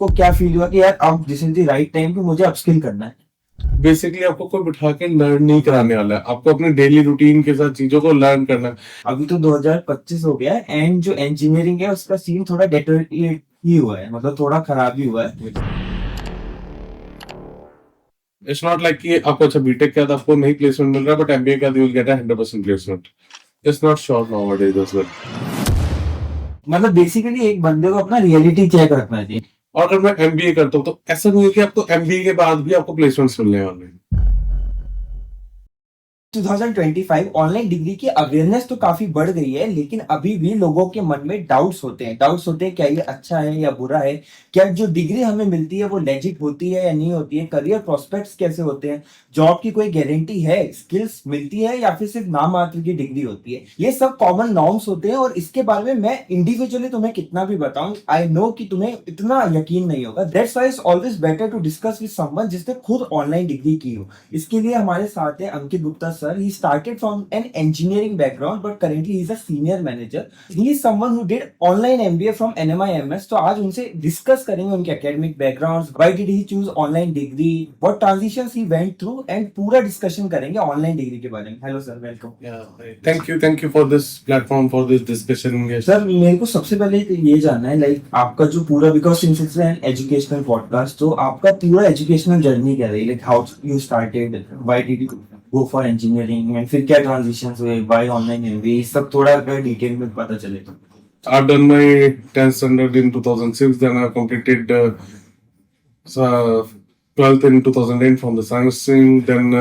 को क्या फील हुआ कि यार अब this is the right time कि मुझे अपस्किल करना है? बेसिकली आपको कोई बिठा के लर्न नहीं कराने वाला है, आपको अपने डेली रूटीन के साथ चीजों को लर्न करना है। अभी तो 2025 हो गया है एंड जो इंजीनियरिंग है उसका सीन थोड़ा डेटोरेट ही हुआ है, मतलब थोड़ा खराब ही हुआ है। इट्स नॉट लाइक कि आपको अच्छा बीटेक के बाद आपको नहीं प्लेसमेंट मिल रहा है, बट एमबीए के बाद you will get 100% placement. It's not sure nowadays as well. मतलब बेसिकली एक बंदे को अपना रियलिटी चेक रखना चाहिए। और अगर मैं एमबीए करता हूँ तो ऐसा नहीं है कि आपको एमबीए के बाद भी आपको प्लेसमेंट्स मिलने वाले हैं। 2025 ऑनलाइन डिग्री की अवेयरनेस तो काफी बढ़ गई है, लेकिन अभी भी लोगों के मन में डाउट्स होते हैं क्या ये अच्छा है या बुरा है, क्या जो डिग्री हमें मिलती है वो लेजिट होती है या नहीं होती है, करियर प्रोस्पेक्ट्स कैसे होते हैं, जॉब की कोई गारंटी है, स्किल्स मिलती है या फिर सिर्फ नाम मात्र की डिग्री होती है। ये सब कॉमन नॉर्म्स होते हैं और इसके बारे में मैं इंडिविजुअली तुम्हें कितना भी बताऊं, आई नो कि तुम्हें इतना यकीन नहीं होगा। That's why it's always better to discuss with someone जिसने खुद ऑनलाइन डिग्री की हो। इसके लिए हमारे साथ है Ankit Gupta sir. He started from an engineering background but currently he is a senior manager. He is someone who did online MBA from NMIMS. तो आज उनसे डिस्कस करेंगे उनके academic backgrounds, why did he choose online degree, what transitions he went through, and पूरा discussion करेंगे online degree के बारे में। Hello sir, welcome. Thank you for this platform for this discussion. Sir मेरे को सबसे पहले तो ये जानना है, लाइक आपका जो पूरा, because since it's an educational podcast, तो आपका पूरा एजुकेशनल जर्नी क्या रही, like how you started, why did you go for engineering, and फिर क्या ट्रांजिशंस हुए, व्हाई ऑनलाइन एमबीए, सब थोड़ा अगर डिटेल में पता चले तो। I've done my 10th standard in 2006, then I completed 12th in 2008 from the science stream, then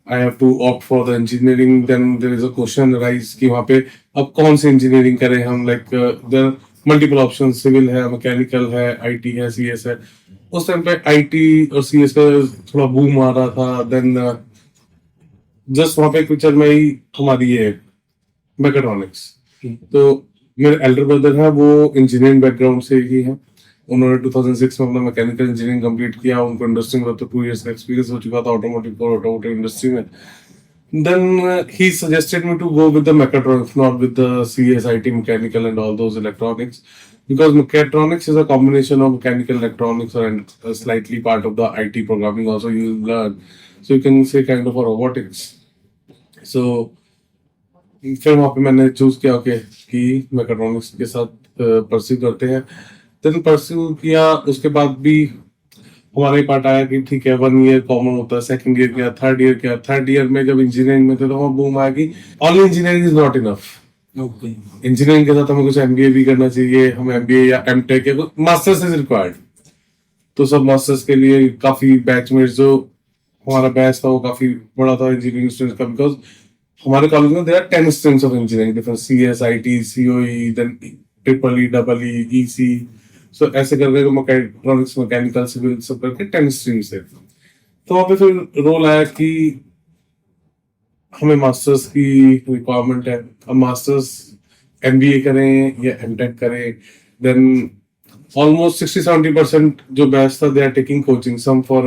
I have to opt for the engineering, then there is a question arise कि वहाँ पे अब कौन सी इंजीनियरिंग करें हम, like there multiple option, civil है, mechanical है, IT है, सीएस है। उस टाइम पे आईटी और सीएस का थोड़ा बूम आ रहा था, देन जस्ट वहाँ पे पिक्चर में ही हमारी ये मैकेट्रॉनिक्स। तो मेरे एल्डर ब्रदर है, वो इंजीनियरिंग बैकग्राउंड से ही है। उन्होंने 2006 में अपना मैकेनिकल इंजीनियरिंग कंप्लीट किया। उनको इंडस्ट्री में तो 2 years का एक्सपीरियंस हो चुका था ऑटोमोटिव इंडस्ट्री में। Then he suggested me to go with the mechatronics, not with the CS, IT, mechanical, and all those electronics, because mechatronics is a combination of mechanical, electronics, and a slightly part of the IT programming also you learn. So you can say kind of a robotics. So फिर वहाँ पे मैंने choose किया okay कि mechatronics के साथ pursue करते हैं। देन परस्यू किया, उसके बाद भी हमारा ही पार्ट आया कि ठीक है 1 year कॉमन होता है, सेकंड ईयर किया, थर्ड ईयर किया। थर्ड ईयर में जब इंजीनियरिंग में थे तो वहाँ बूम आया कि only engineering is not enough. Okay. Engineering के साथ हमें कुछ एमबीए भी करना चाहिए, हम एमबीए या एमटेक या मास्टर्स इज रिक्वायर्ड। तो सब मास्टर्स के लिए काफी बैचमेट्स, जो हमारा बैच था वो काफी बड़ा था इंजीनियरिंग स्टूडेंट्स का, बिकॉज हमारे कॉलेज में there are 10 streams of engineering, different CS, IT, COE, then triple E, double E, EC. So ऐसे करके मैकेट्रॉनिक्स, मैकेनिकल, सिविल सब करके 10 स्ट्रीम्स है। तो वहाँ पे फिर रोल आया कि हमें मास्टर्स की रिक्वायरमेंट है। अब मास्टर्स एमबीए करें या एमटेक करें, देन almost 60-70% जो बैच था, they are taking coaching, some for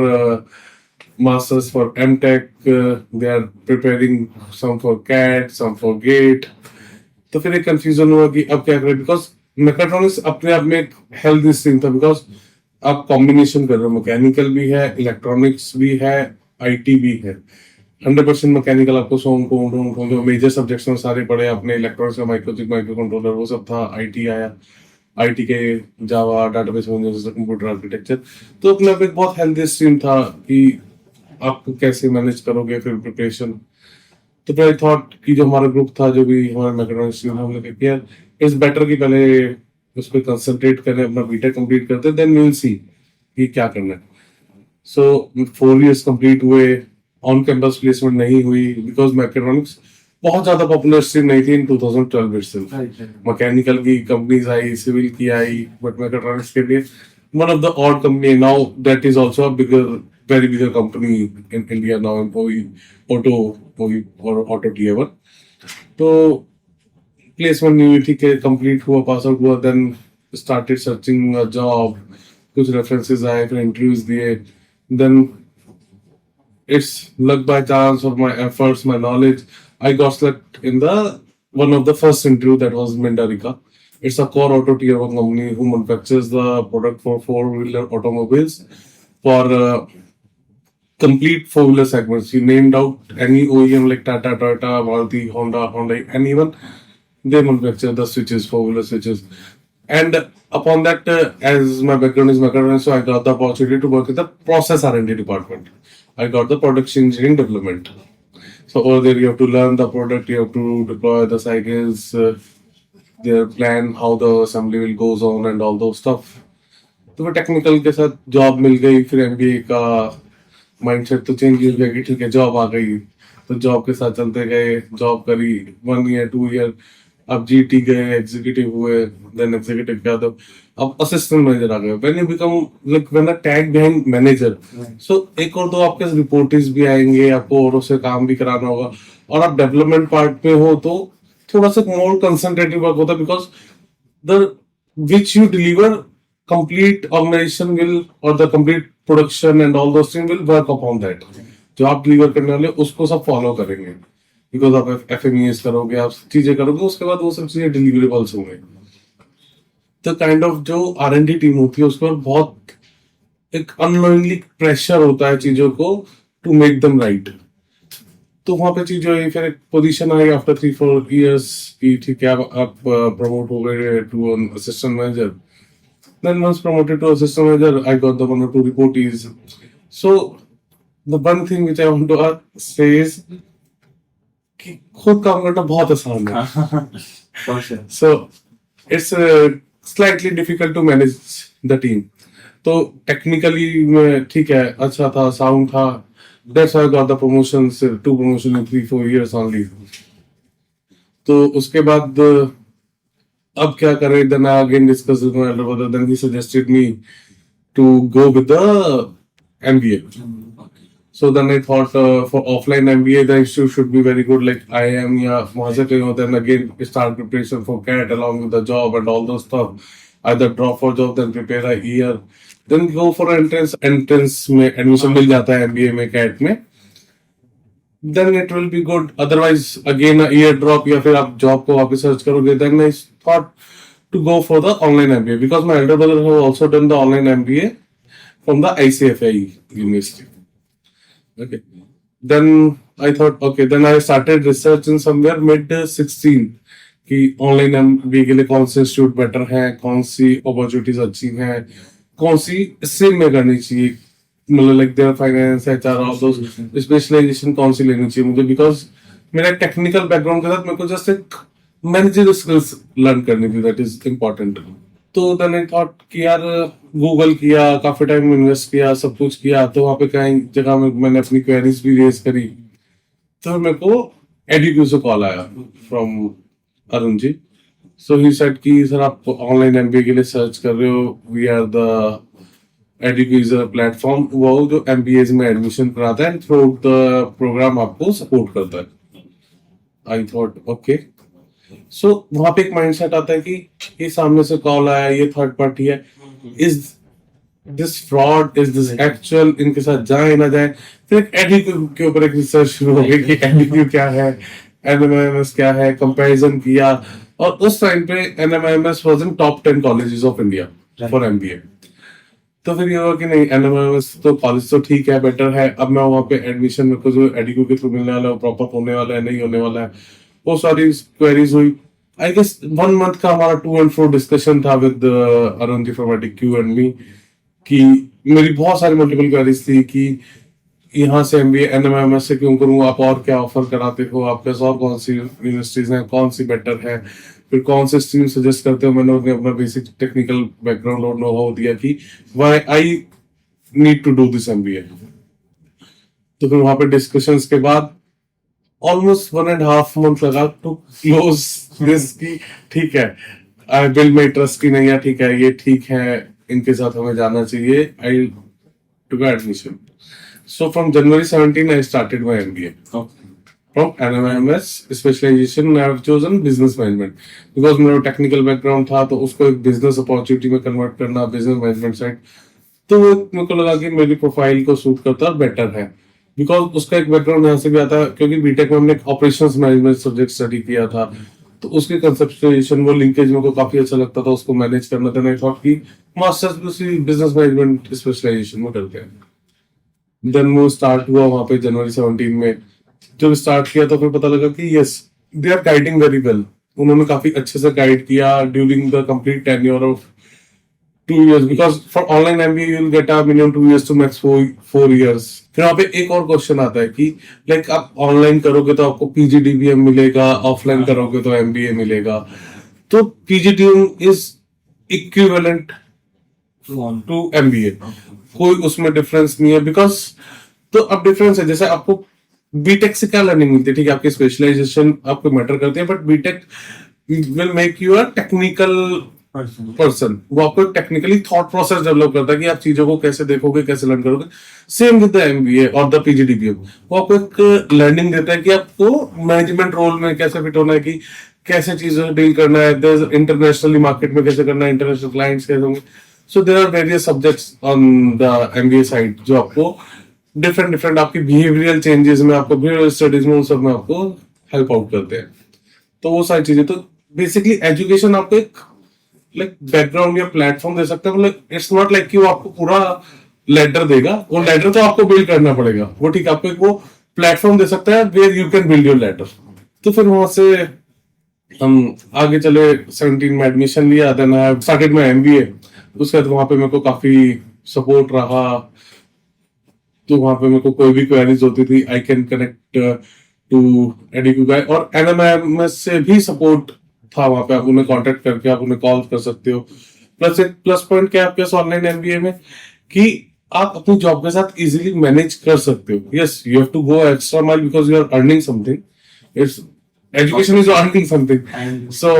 masters for MTech, they are preparing some for CAT, some for GATE। तो फिर एक कंफ्यूजन हुआ कि अब क्या करें, बिकॉज मैकेट्रॉनिक्स अपने आप में एक हेल्थ स्ट्रीम था, बिकॉज आप कॉम्बिनेशन कर रहे हो, मैकेनिकल भी है, इलेक्ट्रॉनिक्स भी है, आईटी भी है। 100% मैकेनिकल आपको जो मेजर सब्जेक्ट्स में सारे पढ़े अपने, इलेक्ट्रॉनिक्स का माइक्रोचिप, माइक्रो कंट्रोलर, वो सब था। आईटी आया, आईटी के जावा, डाटाबेस मैनेजर, कंप्यूटर आर्किटेक्चर। तो अपने आप एक बहुत हेल्दी स्ट्रीम था कि आप कैसे मैनेज करोगे फिर प्रिपरेशन। तो फिर आई थॉट कि जो हमारा ग्रुप था, जो भी हमारे मैकेट्रॉनिक्स स्ट्रीम, हम लोग किया इट्स बेटर कि पहले उस पर कंसंट्रेट करें, अपना बीटेक कंप्लीट करते, देन वी विल सी कि क्या करना है। सो 4 years कंप्लीट हुए, ऑन कैंपस प्लेसमेंट नहीं हुई, बिकॉज मैकेट्रॉनिक्स बहुत ज्यादा पॉपुलर स्ट्रीम नहीं थी इन 2012 itself। मैकेनिकल की कंपनीज आई, सिविल की आई, बट मैकेट्रॉनिक्स के लिए one of the odd company, now that is also a bigger, very bigger company in India now, auto और ऑटो टियर 1। तो प्लेसमेंट नहीं हुई थी कि कंप्लीट हुआ, पास आउट हुआ, then started searching a job, कुछ रेफरेंसेस आए, फिर इंटरव्यूज दिए, then it's luck by chance or my efforts, my knowledge, I got selected in the one of the first interview, that was Mindarika, It's a core auto tier one company who manufactures the product for four-wheeler automobiles for complete four-wheeler segments. You named out any OEM like Tata, Toyota, Maruti, Honda, Hyundai, anyone, they manufacture the switches, four-wheeler switches. And upon that, as my background is mechatronics, so I got the opportunity to work in the process R&D department. I got the production engineering development. So over there, you have to learn the product, you have to deploy the cycles, their plan, how the assembly will goes on and all those stuff. तो वो technical के साथ job मिल गई, फिर MBA का mindset तो change हो गया कि ठीक है जॉब आ गई, तो जॉब के साथ चलते गए, जॉब करी 1 ईयर 2 ईयर, अब जीटी गए, एग्जीक्यूटिव हुए, देन एग्जीक्यूटिव किया तो अब असिस्टेंट मैनेजर आ गए. When you become like when a tag behind manager, so एक और दो आपके रिपोर्ट्स भी आएंगे, आपको औरों से काम भी कराना होगा, और आप डेवलपमेंट पार्ट में हो तो थोड़ा सा मोर कंसंट्रेटिव वर्क होता है, because the which you deliver complete organization will or the complete production and all those things will work upon that. जो आप डिलीवर करने वाले उसको सब फॉलो करेंगे, बिकॉज आप एफएमईएस करोगे, आप चीजें करोगे, उसके बाद वो सब चीजें डिलीवरेबल्स होंगे. तो काइंड ऑफ जो आर&डी टीम होती है उसके ऊपर बहुत एक अननोइंगली प्रेशर होता है चीजों को टू मेक देम राइट. तो वहां पे चीजें हुई, फिर एक पोजीशन आई आफ्टर 3-4 years की ठीक है आप प्रमोट हो गए to an assistant manager. Then once promoted to assistant manager, I got the 1 or 2 reportees. So the one thing which I want to say is कि खुद काम करना बहुत आसान है. So it's slightly difficult to manage the team. तो technically मैं ठीक है, अच्छा था, sound था. That's why I got the promotions, 2 promotions in 3-4 years only. तो उसके बाद अब क्या करें, then I again discussed with my elder brother, then he suggested me to go with the MBA. So then I thought for offline MBA the issue should be very good like IIM या वहाँ से कहीं, then again start preparation for CAT along with the job and all those stuff. Either drop for job then prepare a year, then go for entrance में admission मिल जाता है MBA में CAT में, then it will be good. Otherwise again a year drop या फिर आप job को वापस सर्च करोगे. Then I thought to go for the online MBA because my elder brother have also done the online MBA from the ICFI University. Okay. Then I thought okay, then I started researching somewhere mid-16 कि online MBA के लिए कौन से institute better है, कौन सी opportunities अच्छी हैं, कौन सी स्ट्रीम में करनी चाहिए, मतलब like there finance, HR, all those specialization कौन सी लेनी चाहिए मुझे, बिकॉज मेरा टेक्निकल बैकग्राउंड के साथ मेरे को जस्ट एक मैनेजर स्किल्स लर्न करनी थी, दैट इज इम्पोर्टेंट. तो देन आई थॉट कि यार गूगल किया, काफी टाइम इन्वेस्ट किया, सब कुछ किया, तो वहां पे कहीं जगह में मैंने अपनी क्वेरीज भी रेज करी. तो मेरे को एडुक्यू से कॉल आया from Arun ji. So he said कि सर आप ऑनलाइन एमबीए के लिए सर्च कर रहे हो, we are the Edukyu is a platform, वो जो एमबीए में एडमिशन कराता है, थ्रू द प्रोग्राम आपको सपोर्ट करता है. I thought okay. सो वहां पे एक माइंडसेट आता है कि ये सामने से कॉल आया, ये थर्ड पार्टी है, is this fraud, is this actual, इनके साथ जाए ना जाए. फिर एक एडुक्यू के ऊपर एक रिसर्च शुरू हो गई कि एडुक्यू क्या है, एनएमआईएमएस क्या है, कंपैरिजन किया. और उस टाइम पे NMIMS was in top 10 colleges of India for MBA. तो फिर ये हुआ कि नहीं, एनएमआईएमएस तो कॉलेज तो ठीक है, बेटर है, अब मैं वहां पे एडमिशन मेरे को जो एडुक्यू के थ्रू मिलने वाला है, प्रॉपर होने वाला है, नहीं होने वाला है, वो सारी क्वेरीज हुई. आई गेस 1 month का हमारा 2 and 4 डिस्कशन था with Arun ji from Edukyu and me, कि मेरी बहुत सारी मल्टीपल क्वेरीज थी कि यहाँ से एमबीए एनएमआईएमएस से क्यों करूँ, आप और क्या ऑफर कराते हो, आपके पास और कौन सी यूनिवर्सिटीज हैं, कौन सी बेटर है, फिर कौन से स्ट्रीम सजेस्ट करते हो. मैंने उन्हें अपना बेसिक टेक्निकल बैकग्राउंड और नो हाउ दिया कि why I need to do this MBA. तो फिर वहां पे डिस्कशंस के बाद ऑलमोस्ट 1.5 month लगा टू क्लोज दिस की ठीक है, आई बिल्ड माई ट्रस्ट की नहीं है, ठीक है ये ठीक है, इनके साथ हमें जाना चाहिए. I took admission. So from January 17, I started my MBA. From NMIMS specialization, I have chosen business management because मेरा टेक्निकल बैकग्राउंड था, तो उसको एक बिजनेस अपॉर्चुनिटी में कन्वर्ट करना, बिजनेस मैनेजमेंट साइड, तो वो मेरे को लगा कि मेरी प्रोफाइल को सूट करता है, बेटर है. बिकॉज उसका एक बैकग्राउंड यहाँ से भी आता है, क्योंकि बीटेक में हमने ऑपरेशंस मैनेजमेंट सब्जेक्ट स्टडी किया था, तो उसके कंसेप्चुअलाइजेशन, वो लिंकेज मेरे को काफी अच्छा लगता था, उसको मैनेज करना था। मैं थॉट की मास्टर्स भी उसी बिजनेस मैनेजमेंट स्पेशलाइजेशन में करते हैं। देन वो स्टार्ट हुआ वहां पे जनवरी 17 में। जब स्टार्ट किया तो फिर पता लगा कि yes, they are guiding very well. उन्होंने काफी अच्छे से गाइड किया during the complete tenure of 2 years, because for online MBA you'll get a minimum 2 years to max 4 years. फिर वहाँ पे एक और क्वेश्चन आता है कि लाइक आप ऑनलाइन करोगे तो आपको PGDBM मिलेगा, ऑफलाइन करोगे तो MBA मिलेगा। तो PGDBM is equivalent to MBA, कोई उसमें डिफरेंस नहीं है। बिकॉज तो अब डिफरेंस है, जैसे आपको बीटेक से क्या लर्निंग मिलती है, ठीक है, आपकी स्पेशलाइजेशन आपको मैटर करती है, but BTech will make you a technical person. वो आपको टेक्निकली थॉट प्रोसेस डेवलप करता है कि आप चीजों को कैसे देखोगे, कैसे लर्न करोगे। सेम विद द MBA और द PGDBM, वो आपको एक लर्निंग देता है कि आपको मैनेजमेंट रोल में कैसे फिट होना है, कि कैसे चीजों से डील करना है, इंटरनेशनली मार्केट में कैसे करना है, इंटरनेशनल क्लाइंट्स कैसे होंगे। So there are various subjects on the MBA side जो आपको डिफरेंट आपकी बिहेवियरल चेंजेस में, आपको बिहेवियरल स्टडीज में, उन सब में आपको हेल्प आउट करते हैं। तो वो सारी चीजें, तो बेसिकली एजुकेशन आपको एक लाइक बैकग्राउंड या प्लेटफॉर्म दे सकता है। मतलब इट्स नॉट लाइक कि वो आपको पूरा लेटर देगा, वो लेटर तो आपको बिल्ड करना पड़ेगा। वो ठीक है, आपको एक वो प्लेटफॉर्म दे सकता है where you can build your letter. तो फिर वहां से हम आगे चले, 17 में एडमिशन लिया, then I started my MBA। उसके बाद वहां पे मेरे को काफी सपोर्ट रहा। तो वहां पे मेरे को कोई भी क्वेरीज होती थी, आई कैन कनेक्ट टू एडीक्यू गाय, और NMIMS से भी सपोर्ट था वहां पे। आप उन्हें कांटेक्ट करके आप उन्हें कॉल कर सकते हो। प्लस एक प्लस पॉइंट क्या है आपके ऑनलाइन MBA में, कि आप अपनी जॉब के साथ इजीली मैनेज कर सकते हो। Yes, you have to go extra mile because you are earning something. It's education is earning something. So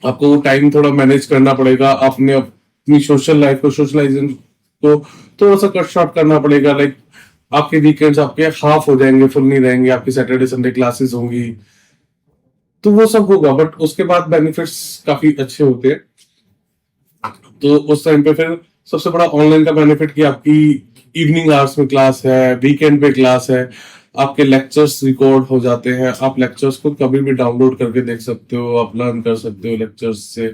आपको वो टाइम थोड़ा मैनेज करना पड़ेगा, अपने अपनी सोशल लाइफ को, सोशलाइजेशन को थोड़ा सा कट शॉर्ट करना पड़ेगा। लाइक आपके वीकेंड्स आपके हाफ हो जाएंगे, फुल नहीं रहेंगे, आपकी सैटरडे संडे क्लासेस होंगी, तो वो सब होगा। बट उसके बाद बेनिफिट्स काफी अच्छे होते हैं। तो उस टाइम पे फिर सबसे बड़ा ऑनलाइन का बेनिफिट कि आपकी इवनिंग आवर्स में क्लास है, वीकेंड पे क्लास है, आपके लेक्चर्स रिकॉर्ड हो जाते हैं, आप लेक्चर्स को कभी भी डाउनलोड करके देख सकते हो, आप लर्न कर सकते हो लेक्चर्स से।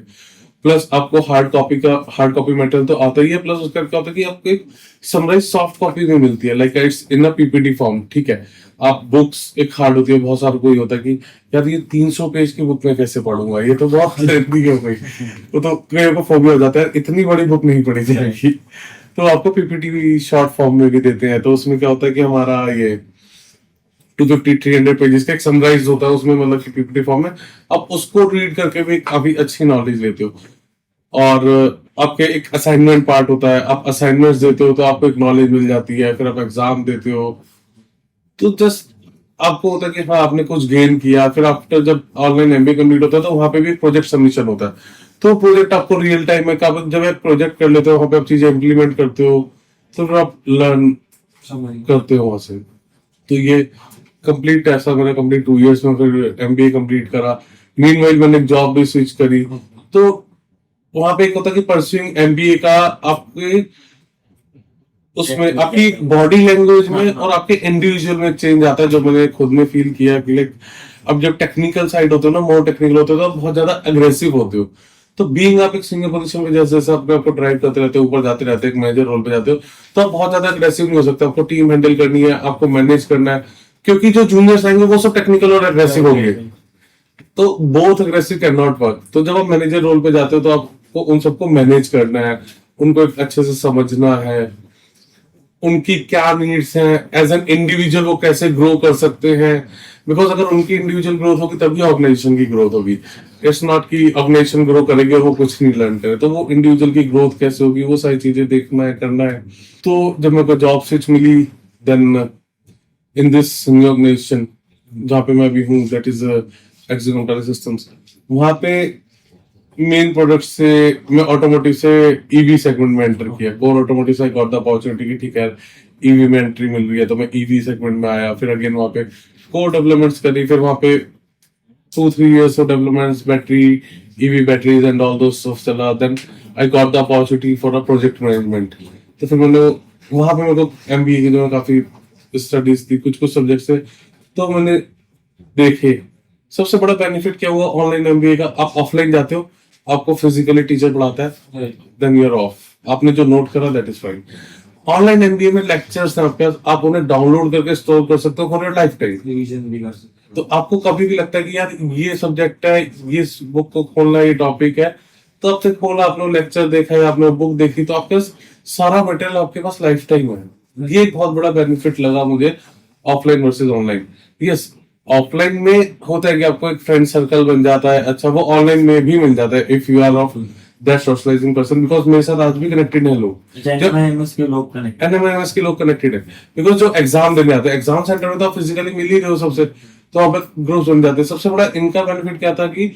प्लस आपको हार्ड कॉपी मटेरियल तो आता ही है, प्लस उसका क्या होता है कि आपको एक समराइज सॉफ्ट कॉपी भी मिलती है, like it's in a PPT form. ठीक है, आप बुक्स एक हार्ड होती है, बहुत सारा कोई होता है कि यार ये 300 पेज की बुक में कैसे पढ़ूंगा, ये तो बहुत लेंथी हो गई। वो तो कई को फोबिया हो जाता है, इतनी बड़ी बुक नहीं पढ़ी जाएगी। तो आपको PPT शॉर्ट फॉर्म में भी देते हैं। तो उसमें क्या होता है कि हमारा ये 250-300 पेजेस का एक समराइज होता है उसमें, मतलब कि PPT फॉर्म में आप उसको रीड करके भी काफी अच्छी नॉलेज लेते हो। और आपके एक असाइनमेंट पार्ट होता है, आप असाइनमेंट्स देते हो तो आपको एक नॉलेज मिल जाती है, फिर आप एग्जाम देते हो तो जस्ट आपको होता है कि हाँ आपने कुछ गेन किया। फिर आफ्टर जब ऑनलाइन MBA कंप्लीट होता है तो वहां पे भी प्रोजेक्ट सबमिशन होता है। तो प्रोजेक्ट आपको रियल टाइम में जब एक प्रोजेक्ट कर लेते हो, वहां पे आप चीजें इंप्लीमेंट करते हो, तो फिर आप लर्न करते हो वहां से। तो ये कंप्लीट ऐसा मैंने कंप्लीट 2 years में फिर MBA कंप्लीट करा। मीनवाइल मैंने जॉब भी स्विच करी। तो वहां पे एक होता है कि परस्यूइंग MBA का आपके उसमें आपकी बॉडी लैंग्वेज में और आपके इंडिविजुअल में चेंज आता है, जो मैंने खुद में फील किया कि लाइक अब जब टेक्निकल साइड होते हो ना, मोर टेक्निकल होते हो, तो आप बहुत ज्यादा अग्रेसिव होते हो। तो बीइंग आप एक सिंगल पोजीशन में जैसे जैसे अपने आपको ड्राइव करते रहते हो, ऊपर जाते रहते हो, एक मेजर रोल पे जाते हो, तो आप बहुत ज्यादा अग्रेसिव नहीं हो सकते। आपको टीम हैंडल करनी है, आपको मैनेज करना है, क्योंकि जो जूनियर्स आएंगे वो सब टेक्निकल और अग्रेसिव होंगे। तो both aggressive can not work. तो जब आप मैनेजर रोल पे जाते हो तो आपको उन सबको मैनेज करना है, उनको एक अच्छे से समझना है, उनकी क्या नीड्स हैं, एज एन इंडिविजुअल वो कैसे ग्रो कर सकते हैं। बिकॉज अगर उनकी इंडिविजुअल ग्रोथ होगी तभी ऑर्गेनाइजेशन की ग्रोथ होगी। इट्स नॉट कि ऑर्गेनाइजेशन ग्रो करेगी और वो कुछ नहीं लर्न करे। तो वो इंडिविजुअल की ग्रोथ कैसे होगी, वो सारी चीजें देखना है, करना है। तो जब मेरे को जॉब स्विच मिली, देन इन दिस ऑर्गेनाइजेशन जहाँ पे मैं अभी हूँ, दैट इज एक्सिक्यूटिव सिस्टम्स, वहां पे मेन प्रोडक्ट से मैं ऑटोमोटिव से ईवी सेगमेंट में एंटर किया। कोर ऑटोमोटिव से गॉट द अपॉर्चुनिटी की ठीक है ईवी में एंट्री मिल रही है, तो मैं ईवी सेगमेंट में आया। फिर अगेन वहां पे कोर डेवलपमेंट्स करी, फिर वहां पे 2-3 years of developments, battery, EV batteries and all those stuff चला। Then I got the opportunity for a project management. तो फिर मैंने वहां पे मेरे को MBA की जो काफी स्टडीज थी, कुछ सब्जेक्ट्स थे, तो मैंने देखे सबसे बड़ा बेनिफिट क्या हुआ ऑनलाइन एमबीए का, आप ऑफलाइन जाते हो, आपको फिजिकली टीचर पढ़ाता है, देन यूर ऑफ, आपने जो नोट करा that is fine. Online MBA में लेक्चर्स हैं आपके पास, आप उन्हें डाउनलोड करके स्टोर कर सकते हो for your life time. Revision भी कर सकते तो आपको कभी भी लगता है कि यार ये सब्जेक्ट है, ये बुक को खोलना, ये टॉपिक है, तो अब तक खोला, आपने लेक्चर देखा है, आपने बुक देखी, तो आपके पास सारा मटेरियल आपके पास लाइफ टाइम है। ये एक बहुत बड़ा बेनिफिट लगा मुझे offline versus online. Yes, offline में होता है कि आपको एक फ्रेंड सर्कल बन जाता है, अच्छा वो ऑनलाइन में भी मिल जाता है if you are of that socialising person, because मेरे साथ आज भी कनेक्टेड है लोग, हैं। एनएमएस के लोग कनेक्ट। एनएमएमएस के लोग कनेक्टेड है, बिकॉज जो एग्जाम देने आते हैं, एग्जाम सेंटर में तो आप फिजिकली मिल ही रहे हो सबसे, तो वहां पर ग्रुप्स बन जाते हैं। सबसे बड़ा इनका बेनिफिट क्या था कि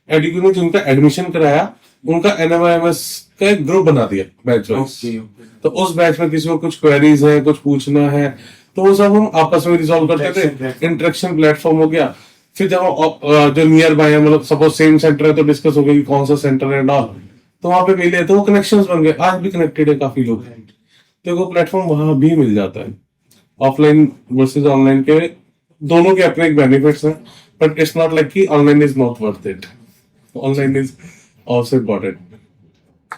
एडुक्यू ने जिनका एडमिशन कराया उनका एनएमएमएस का एक ग्रुप बना दिया बैच वाइज। तो उस बैच में किसी को कुछ क्वेरीज है, कुछ पूछना है, तो वो सब हम आपस में रिजॉल्व करते थे, इंटरेक्शन प्लेटफॉर्म हो गया। फिर जब जो नियर बाय है, मतलब सपोज सेम सेंटर है तो डिस्कस हो गया कि कौन सा सेंटर है डाल, तो वहां पे मिले तो वो कनेक्शंस बन गए, आज भी कनेक्टेड है काफी लोग, तो वो प्लेटफॉर्म वहां भी मिल जाता है। ऑफलाइन वर्सेज ऑनलाइन के दोनों के अपने एक बेनिफिट्स हैं, बट इट्स नॉट लाइक कि online is not worth it, online is also important.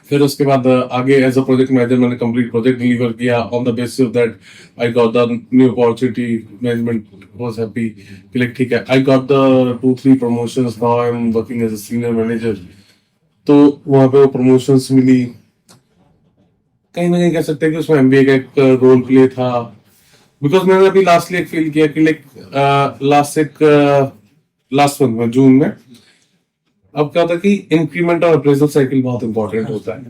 फिर उसके बाद आगे एज अ प्रोजेक्ट मैनेजर मैंने कंप्लीट प्रोजेक्ट डिलीवर किया, on the basis of that I got the new opportunity, management was happy कि like ठीक है, I got the 2-3 promotions, now I am working as a senior manager. तो वहां पे वो promotions मिली, कहीं ना कहीं कह सकते हैं कि उसमें एमबीए का एक रोल प्ले था, बिकॉज मैंने अभी लास्टली एक फील किया कि लाइक लास्ट मंथ में, जून में, अब क्या होता है कि इंक्रीमेंट और अप्रेजल साइकिल बहुत इंपॉर्टेंट होता है।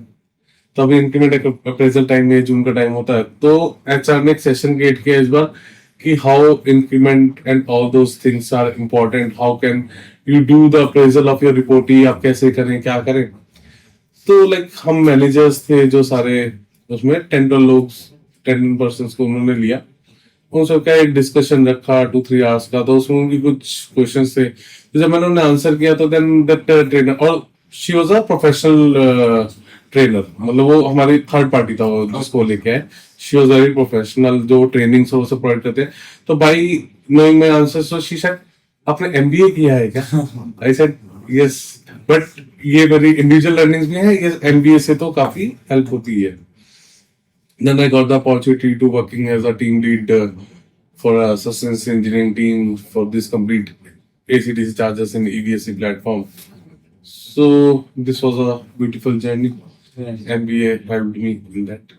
तो अभी इंक्रीमेंट अप्रेजल टाइम में, जून का टाइम होता है, तो एचआर ने एक सेशन क्रिएट किया इस बार कि how increment and all those things are important, how can you do the appraisal of your reportee, आप कैसे करें, क्या करें। तो लाइक हम मैनेजर्स थे जो सारे, उसमें 10 पर्सन को उन्होंने लिया, उन सबका एक डिस्कशन रखा 2-3 आवर्स का। तो उसमें उनकी कुछ क्वेश्चंस थे, तो जब मैंने उन्हें आंसर किया तो देन दैट ट्रेनर, और she was a professional trainer, मतलब वो हमारी थर्ड पार्टी था वो जिसको लेके आए, शी वाज वेरी प्रोफेशनल, जो ट्रेनिंग वो सब प्रोवाइड करते हैं। तो by knowing my answer, so she said आपने एमबीए किया है क्या? आई सेड यस, बट ये मेरी इंडिविजुअल लर्निंग्स भी है, ये एमबीए से तो काफी हेल्प होती है। Then I got the opportunity to working as a team lead for a sustenance engineering team for this complete AC/DC chargers in EVSE platform. So this was a beautiful journey. MBA helped me in that.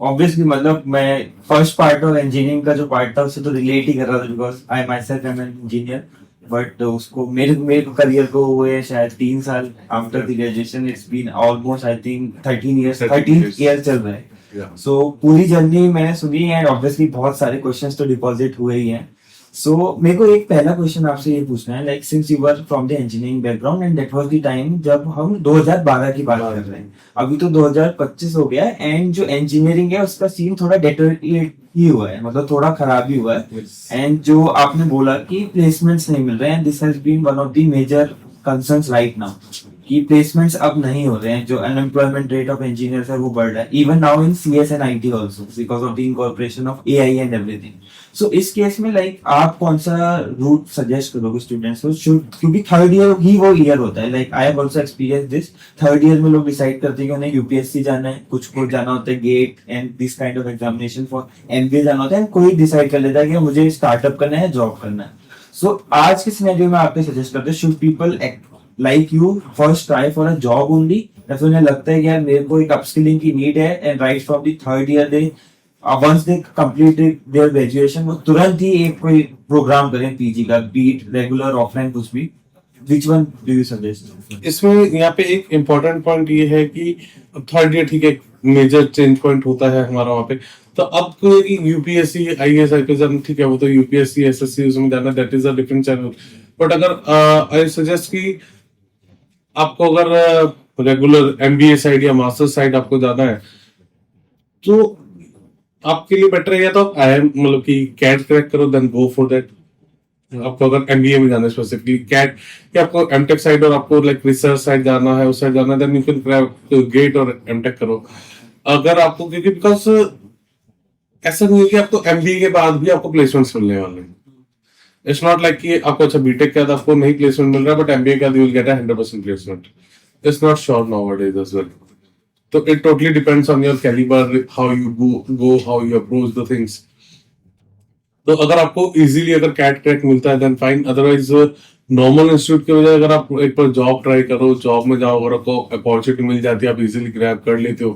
Obviously मतलब मैं first part of engineering का जो part था उससे तो relate ही कर रहा था, because I myself am an engineer. But उसको मेरे करियर को हुए शायद 3 साल after the graduation, it's been almost I think 13 year चल रहा है। Yeah. सो पूरी जर्नी मैंने सुनी एंड ऑब्वियसली बहुत सारे क्वेश्चंस तो डिपॉजिट हुए ही हैं। सो मेरे को एक पहला क्वेश्चन आपसे ये पूछना है, like since you were from the engineering background and that was the time जब हम 2012 की बात कर रहे हैं, अभी तो 2025 हो गया है एंड जो इंजीनियरिंग है उसका सीन थोड़ा डेटोरेट ही हुआ है, मतलब थोड़ा खराब ही हुआ है। एंड जो आपने बोला कि प्लेसमेंट्स नहीं मिल रहे हैं, this has been one of the major concerns right now कि प्लेसमेंट्स अब नहीं हो रहे हैं, जो अनएम्प्लॉयमेंट रेट ऑफ इंजीनियर्स है वो बढ़ रहा है, even now in CS and IT also because of the incorporation of AI and everything. So इस केस में लाइक आप कौन सा रूट सजेस्ट करोगे स्टूडेंट्स को, क्योंकि थर्ड ईयर ही वो ईयर होता है, like I have also experience this, third year में लोग डिसाइड करते हैं कि उन्हें यूपीएससी जाना है, कुछ को जाना होता है GATE and this kind of examination for MBA जाना होता है, कोई डिसाइड कर लेता है कि मुझे स्टार्टअप करना है, जॉब करना है। सो आज के सिनेरियो में आपके सजेस्ट करते हैं should people like you first try for a job only, या फिर उन्हें लगता है कि यार मेरे को एक अपस्किलिंग की नीड है and right from the third year they once they complete their graduation वो तुरंत ही एक कोई प्रोग्राम करें पीजी का, बीट रेगुलर ऑफलाइन कुछ भी, which one do you suggest? इसमें यहाँ पे एक इम्पोर्टेंट पॉइंट ये है कि थर्ड ईयर ठीक है, मेजर चेंज पॉइंट होता है हमारा वहाँ पे। तो अब कोई यूपीएससी आईएएस आईपीएस ठीक है, वो तो यूपीएससी एसएससी उसमें जाना, that is a different channel. But अगर आई सजेस्ट कि आपको अगर रेगुलर एमबीए साइड या मास्टर साइड आपको जाना है, तो आपके लिए बेटर है या तो आप आई मतलब कि कैट क्रैक करो, देन गो फॉर दैट। आपको अगर एमबीए में जाना है स्पेसिफिकली कैट, या आपको एमटेक साइड और आपको लाइक रिसर्च साइड जाना है, उस साइड जाना है, then you can crack GATE और एमटेक करो। अगर आपको, क्योंकि बिकॉज ऐसा नहीं है कि आपको एमबीए के बाद भी आपको प्लेसमेंट्स मिलने वाले हैं, इट्स नॉट लाइक कि आपको अच्छा बीटेक के बाद आपको नहीं प्लेसमेंट मिल रहा है बट एमबीए के बाद you will get 100% placement. It's not sure nowadays as well. So it totally depends on your caliber, how you go, how you approach the things. तो अगर आपको इजीली अगर कैट क्रैक मिलता है then fine. Otherwise normal institute की वजह अगर आप एक बार जॉब ट्राई करो, जॉब में जाओ, अगर आपको अपॉर्चुनिटी मिल जाती है, आप इजीली ग्रैब कर लेते हो,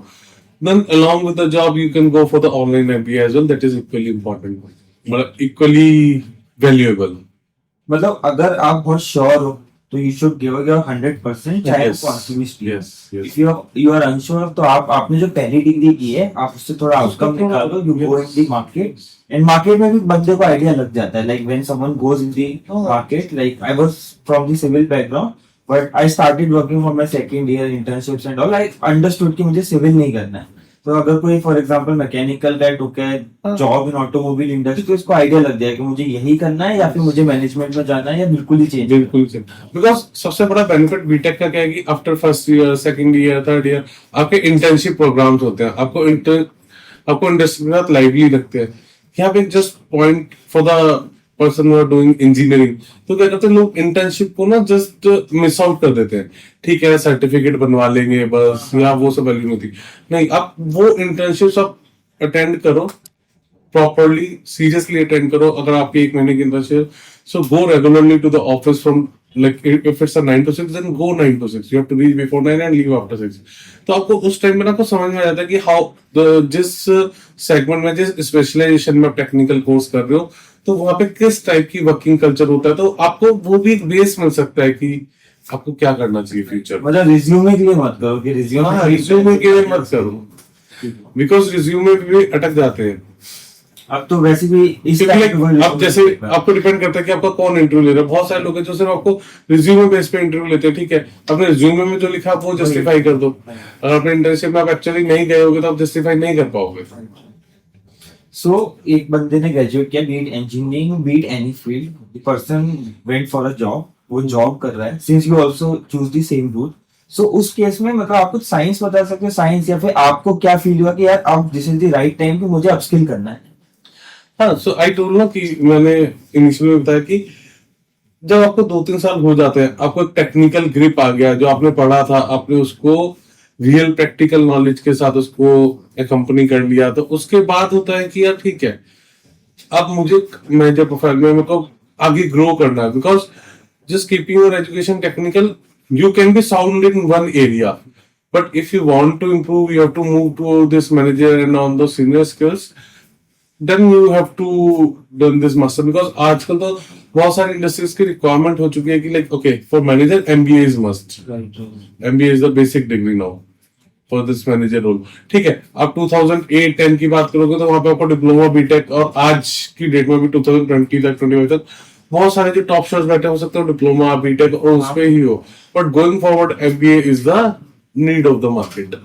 then along with the job you can go for the online MBA as well. That is equally important, मतलब equally valuable. मतलब अगर आप बहुत श्योर हो तो यू शुड गिव योर 100%, चाहे Yes. कौन भी stream. Yes, yes. If you are unsure तो आपने जो पहली डिग्री की है आप उससे थोड़ा आउटकम निकालो. You go in the market, and market में भी बंदे को आइडिया लग जाता है. Like when someone goes in the market, like I was from the civil background but I started working for my second year internships and all. I understood कि मुझे civil नहीं करना है. तो अगर कोई फॉर एग्जांपल मैकेनिकल का टुक है, जॉब इन ऑटोमोबाइल इंडस्ट्री, तो इसको आइडिया लग जाए कि मुझे यही करना है या फिर मुझे मैनेजमेंट में जाना है या बिल्कुल ही चेंज. बिल्कुल सही. बिकॉज सबसे बड़ा बेनिफिट बीटेक का क्या है कि after first year, second year, third year आपके इंटर्नशिप प्रोग्राम्स होते हैं. आपको इंडस्ट्री के साथ लाइवली रखते हैं. यहाँ पे just point for the person who are doing engineering, तो क्या करते हैं लोग इंटर्नशिप को ना जस्ट मिस आउट कर देते हैं. ठीक है, सर्टिफिकेट बनवा लेंगे बस, या वो सब वैल्यू नहीं होती. नहीं, आप वो इंटर्नशिप आप अटेंड करो प्रॉपरली, सीरियसली अटेंड करो. अगर आपकी 1 महीने की internship, so go regularly to the office from like if it's a 9 to 6 then go 9 to 6. You have to reach before 9 and leave after 6. तो आपको उस टाइम में आपको समझ में आ जाता है कि जिस सेगमेंट में, जिस स्पेशलाइजेशन में आप टेक्निकल कोर्स कर रहे हो, तो वहां पे किस टाइप की वर्किंग कल्चर होता है. तो आपको वो भी एक बेस मिल सकता है कि आपको क्या करना चाहिए फ्यूचर में. मतलब रिज्यूमे के लिए मत करो कि रिज्यूमे के लिए मत करो, बिकॉज रिज्यूमे भी अटक जाते हैं. अब तो वैसे भी इस अब जैसे आपको डिपेंड करता है कि आपका कौन इंटरव्यू ले रहा है. बहुत सारे लोग हैं जो सिर्फ आपको रिज्यूमे बेस पे इंटरव्यू लेते हैं. ठीक है, अपने रिज्यूमे में जो लिखा आप वो जस्टिफाई कर दो. अगर अपने इंटर्नशिप में आप एक्चुअली नहीं गए होगे तो आप जस्टिफाई नहीं कर पाओगे. सो एक बंदे ने ग्रेजुएट किया, be it engineering, be it any field, the person went for a job, वो जॉब कर रहा है, since you also choose the same route. So उस केस में मतलब आप कुछ साइंस बता सकते हो, साइंस, या फिर आपको क्या फील हुआ कि यार अब this is the right time कि मुझे अपस्किल करना है. हाँ, सो आई टोल्ड ना कि मैंने इनिशियली में बताया कि जब आपको 2-3 साल हो जाते हैं, आपको एक टेक्निकल ग्रिप आ गया, जो आपने पढ़ा था आपने उसको रियल प्रैक्टिकल नॉलेज के साथ उसको कंपनी कर लिया, तो उसके बाद होता है कि यार ठीक है, अब मैं जब प्रोफाइल में मेरे को आगे ग्रो करना है. Because just keeping your education technical, you can be sound in one area, but if you want to improve, you have to move to this manager and on those senior skills, then you have to done this master. Because आजकल तो बहुत सारी industries की requirement हो चुकी है कि like okay, for manager MBA is must. MBA is the basic degree now for this manager role. ठीक है, आप 2008-10 की बात करोगे तो वहां पे आपको डिप्लोमा, बीटेक, और आज की डेट में भी 2020 तक 25 तक बहुत सारे जो टॉप शोर्स बैठे हो सकते हो डिप्लोमा, बीटेक और उस पे ही हो. But going forward MBA is the need of the market.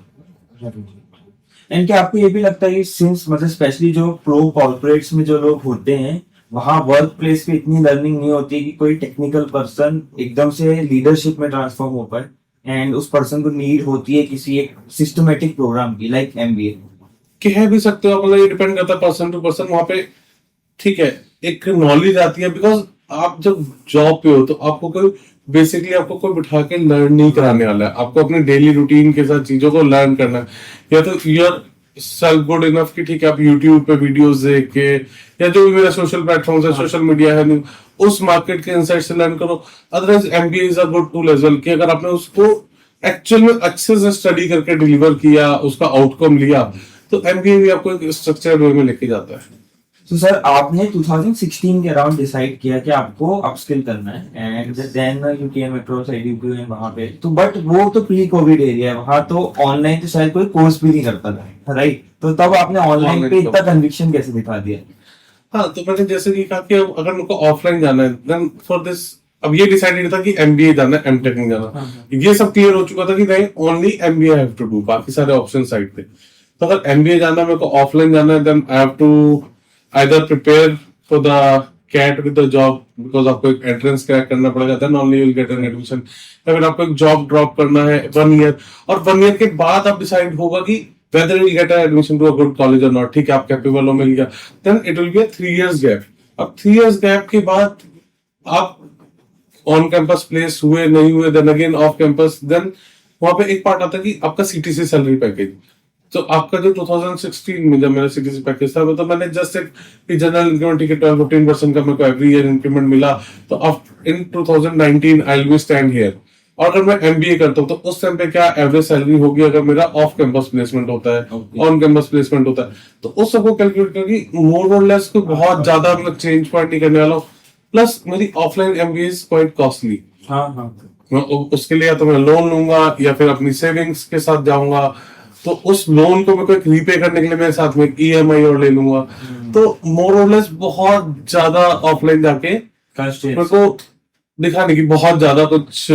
And क्या आपको ये भी लगता है कि सिंस मतलब स्पेशली जो प्रो कॉर्पोरेट्स में जो लोग होते हैं, वहाँ वर्क प्लेस पे इतनी लर्निंग नहीं होती कि कोई टेक्निकल पर्सन एकदम से लीडरशिप में ट्रांसफॉर्म हो पाए, एंड उस पर्सन को नीड होती है किसी एक सिस्टमेटिक प्रोग्राम की, लाइक MBA. कह भी सकते हो, मतलब ये डिपेंड करता है पर्सन टू पर्सन. वहां पे ठीक है, एक नॉलेज आती है. बिकॉज आप जब जॉब पे हो तो आपको कोई बिठा के लर्न नहीं कराने वाला है. आपको अपने डेली रूटीन के साथ चीजों को लर्न करना है. या तो you are self good enough कि ठीक है, आप यूट्यूब पे वीडियोस देख के, या जो भी मेरा सोशल प्लेटफॉर्म है, सोशल मीडिया है, उस मार्केट के इनसाइट से लर्न करो. Otherwise MBA is a good tool as well कि अगर आपने उसको एक्चुअल में अच्छे से स्टडी करके डिलीवर किया, उसका आउटकम लिया, तो MBA भी आपको एक स्ट्रक्चर्ड वे में लेके जाता है. तो सर आपने 2016 के अराउंड डिसाइड किया कि आपको अपस्किल करना है, and then you came across IDP वहां पे. तो बट वो तो प्री कोविड एरिया है, वहां तो ऑनलाइन तो शायद कोई कोर्स भी नहीं करता था, राइट? तो तब आपने ऑनलाइन पे इतना कन्विक्शन कैसे दिखा दिया? हाँ, तो मैंने जैसे कि कहा कि अगर मेरे को ऑफलाइन जाना है, देन फॉर दिस अब ये डिसाइडेड था कि MBA जाना है, MTech नहीं जाना. ये सब क्लियर हो चुका था कि नहीं, only MBA I have to do. बाकी सारे ऑप्शन साइड थे. तो अगर MBA जाना है, मेरे को ऑफलाइन जाना है, then I have to either prepare for the CAT with the job, because आपको एक एंट्रेंस क्रैक करना पड़ेगा, then only you'll get an admission. या फिर आपको एक जॉब ड्रॉप करना है 1 ईयर, और 1 ईयर के बाद आप डिसाइड होगा कि whether you'll get an admission to a good college or not. ठीक है, आप कैपेबल हो, मिल गया, then it will be a 3 years gap. अब 3 इयर्स गैप के बाद आप ऑन कैंपस प्लेस हुए नहीं हुए, देन अगेन ऑफ कैंपस, देन वहां पे एक पार्ट आता है कि आपका सीटीसी सैलरी पैकेज। तो आपका जो 2016 में जब मेरा सीटीसी पैकेज था, तो मैंने जस्ट एक जनरल इंक्रीमेंट, ठीक है, 12-15% का मेरे को एवरी ईयर इंक्रीमेंट मिला। तो इन 2019 आई विल स्टैंड हियर। और अगर मैं एमबीए करता हूँ तो उस टाइम पे क्या एवरेज सैलरी होगी अगर मेरा ऑफ कैंपस प्लेसमेंट होता है, ऑन कैंपस प्लेसमेंट होता है, तो उस सबको कैलकुलेट करके मोर और लेस को बहुत ज्यादा मैं चेंज पॉइंट नहीं करने वाला हूँ। प्लस मेरी offline MBA is quite costly. हाँ हाँ। मैं उसके लिए या तो मैं लोन लूंगा या फिर अपनी सेविंग्स के साथ जाऊंगा। तो उस लोन को मैं कोई रीपे करने के लिए मेरे साथ में ईएमआई और ले लूंगा। तो मोर और लेस बहुत ज्यादा ऑफलाइन जाके मेरे को दिखाने की बहुत ज्यादा कुछ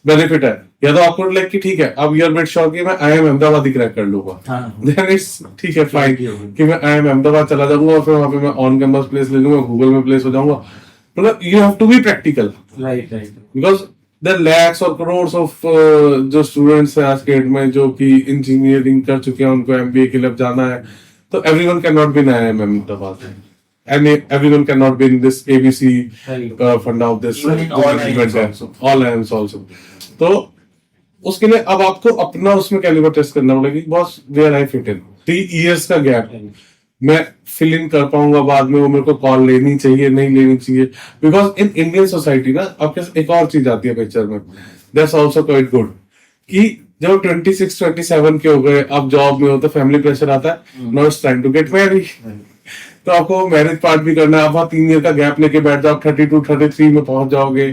बेनिफिट है। या तो आपको लाइक कि ठीक है, अब यूर बेट श्योर कि मैं IIM अहमदाबाद ही क्रैक कर लूंगा, देन इट्स ठीक है फाइन कि मैं IIM अहमदाबाद चला जाऊंगा और फिर वहां पे मैं ऑन कैंपस प्लेस ले लूंगा, गूगल में प्लेस हो जाऊंगा। मतलब you have to be practical, right. Because there lakhs और करोड़ ऑफ जो स्टूडेंट्स हैं आज के डेट में जो कि इंजीनियरिंग कर चुके हैं, उनको एमबीए के लिए अब जाना है, तो everyone can not be in IIM Ahmedabad and everyone cannot be in this ABC fund of this all IIMs also। तो उसके लिए अब आपको अपना उसमें कैलिबर टेस्ट करना पड़ेगा कि boss where I fit in. 3 years का गैप मैं फिल इन कर पाऊंगा बाद में, वो मेरे को कॉल लेनी चाहिए नहीं लेनी चाहिए। बिकॉज इन इंडियन सोसाइटी ना आपके एक और चीज आती है पिक्चर में, दैट्स आल्सो क्वाइट गुड, कि जब 26-27 के हो गए, आप जॉब में हो, तो फैमिली प्रेशर आता है, now it's time to get married. तो आपको मैरिज पार्ट भी करना है। आप 3 ईयर का गैप लेके बैठ जाओ, 32-33 में पहुंच जाओगे,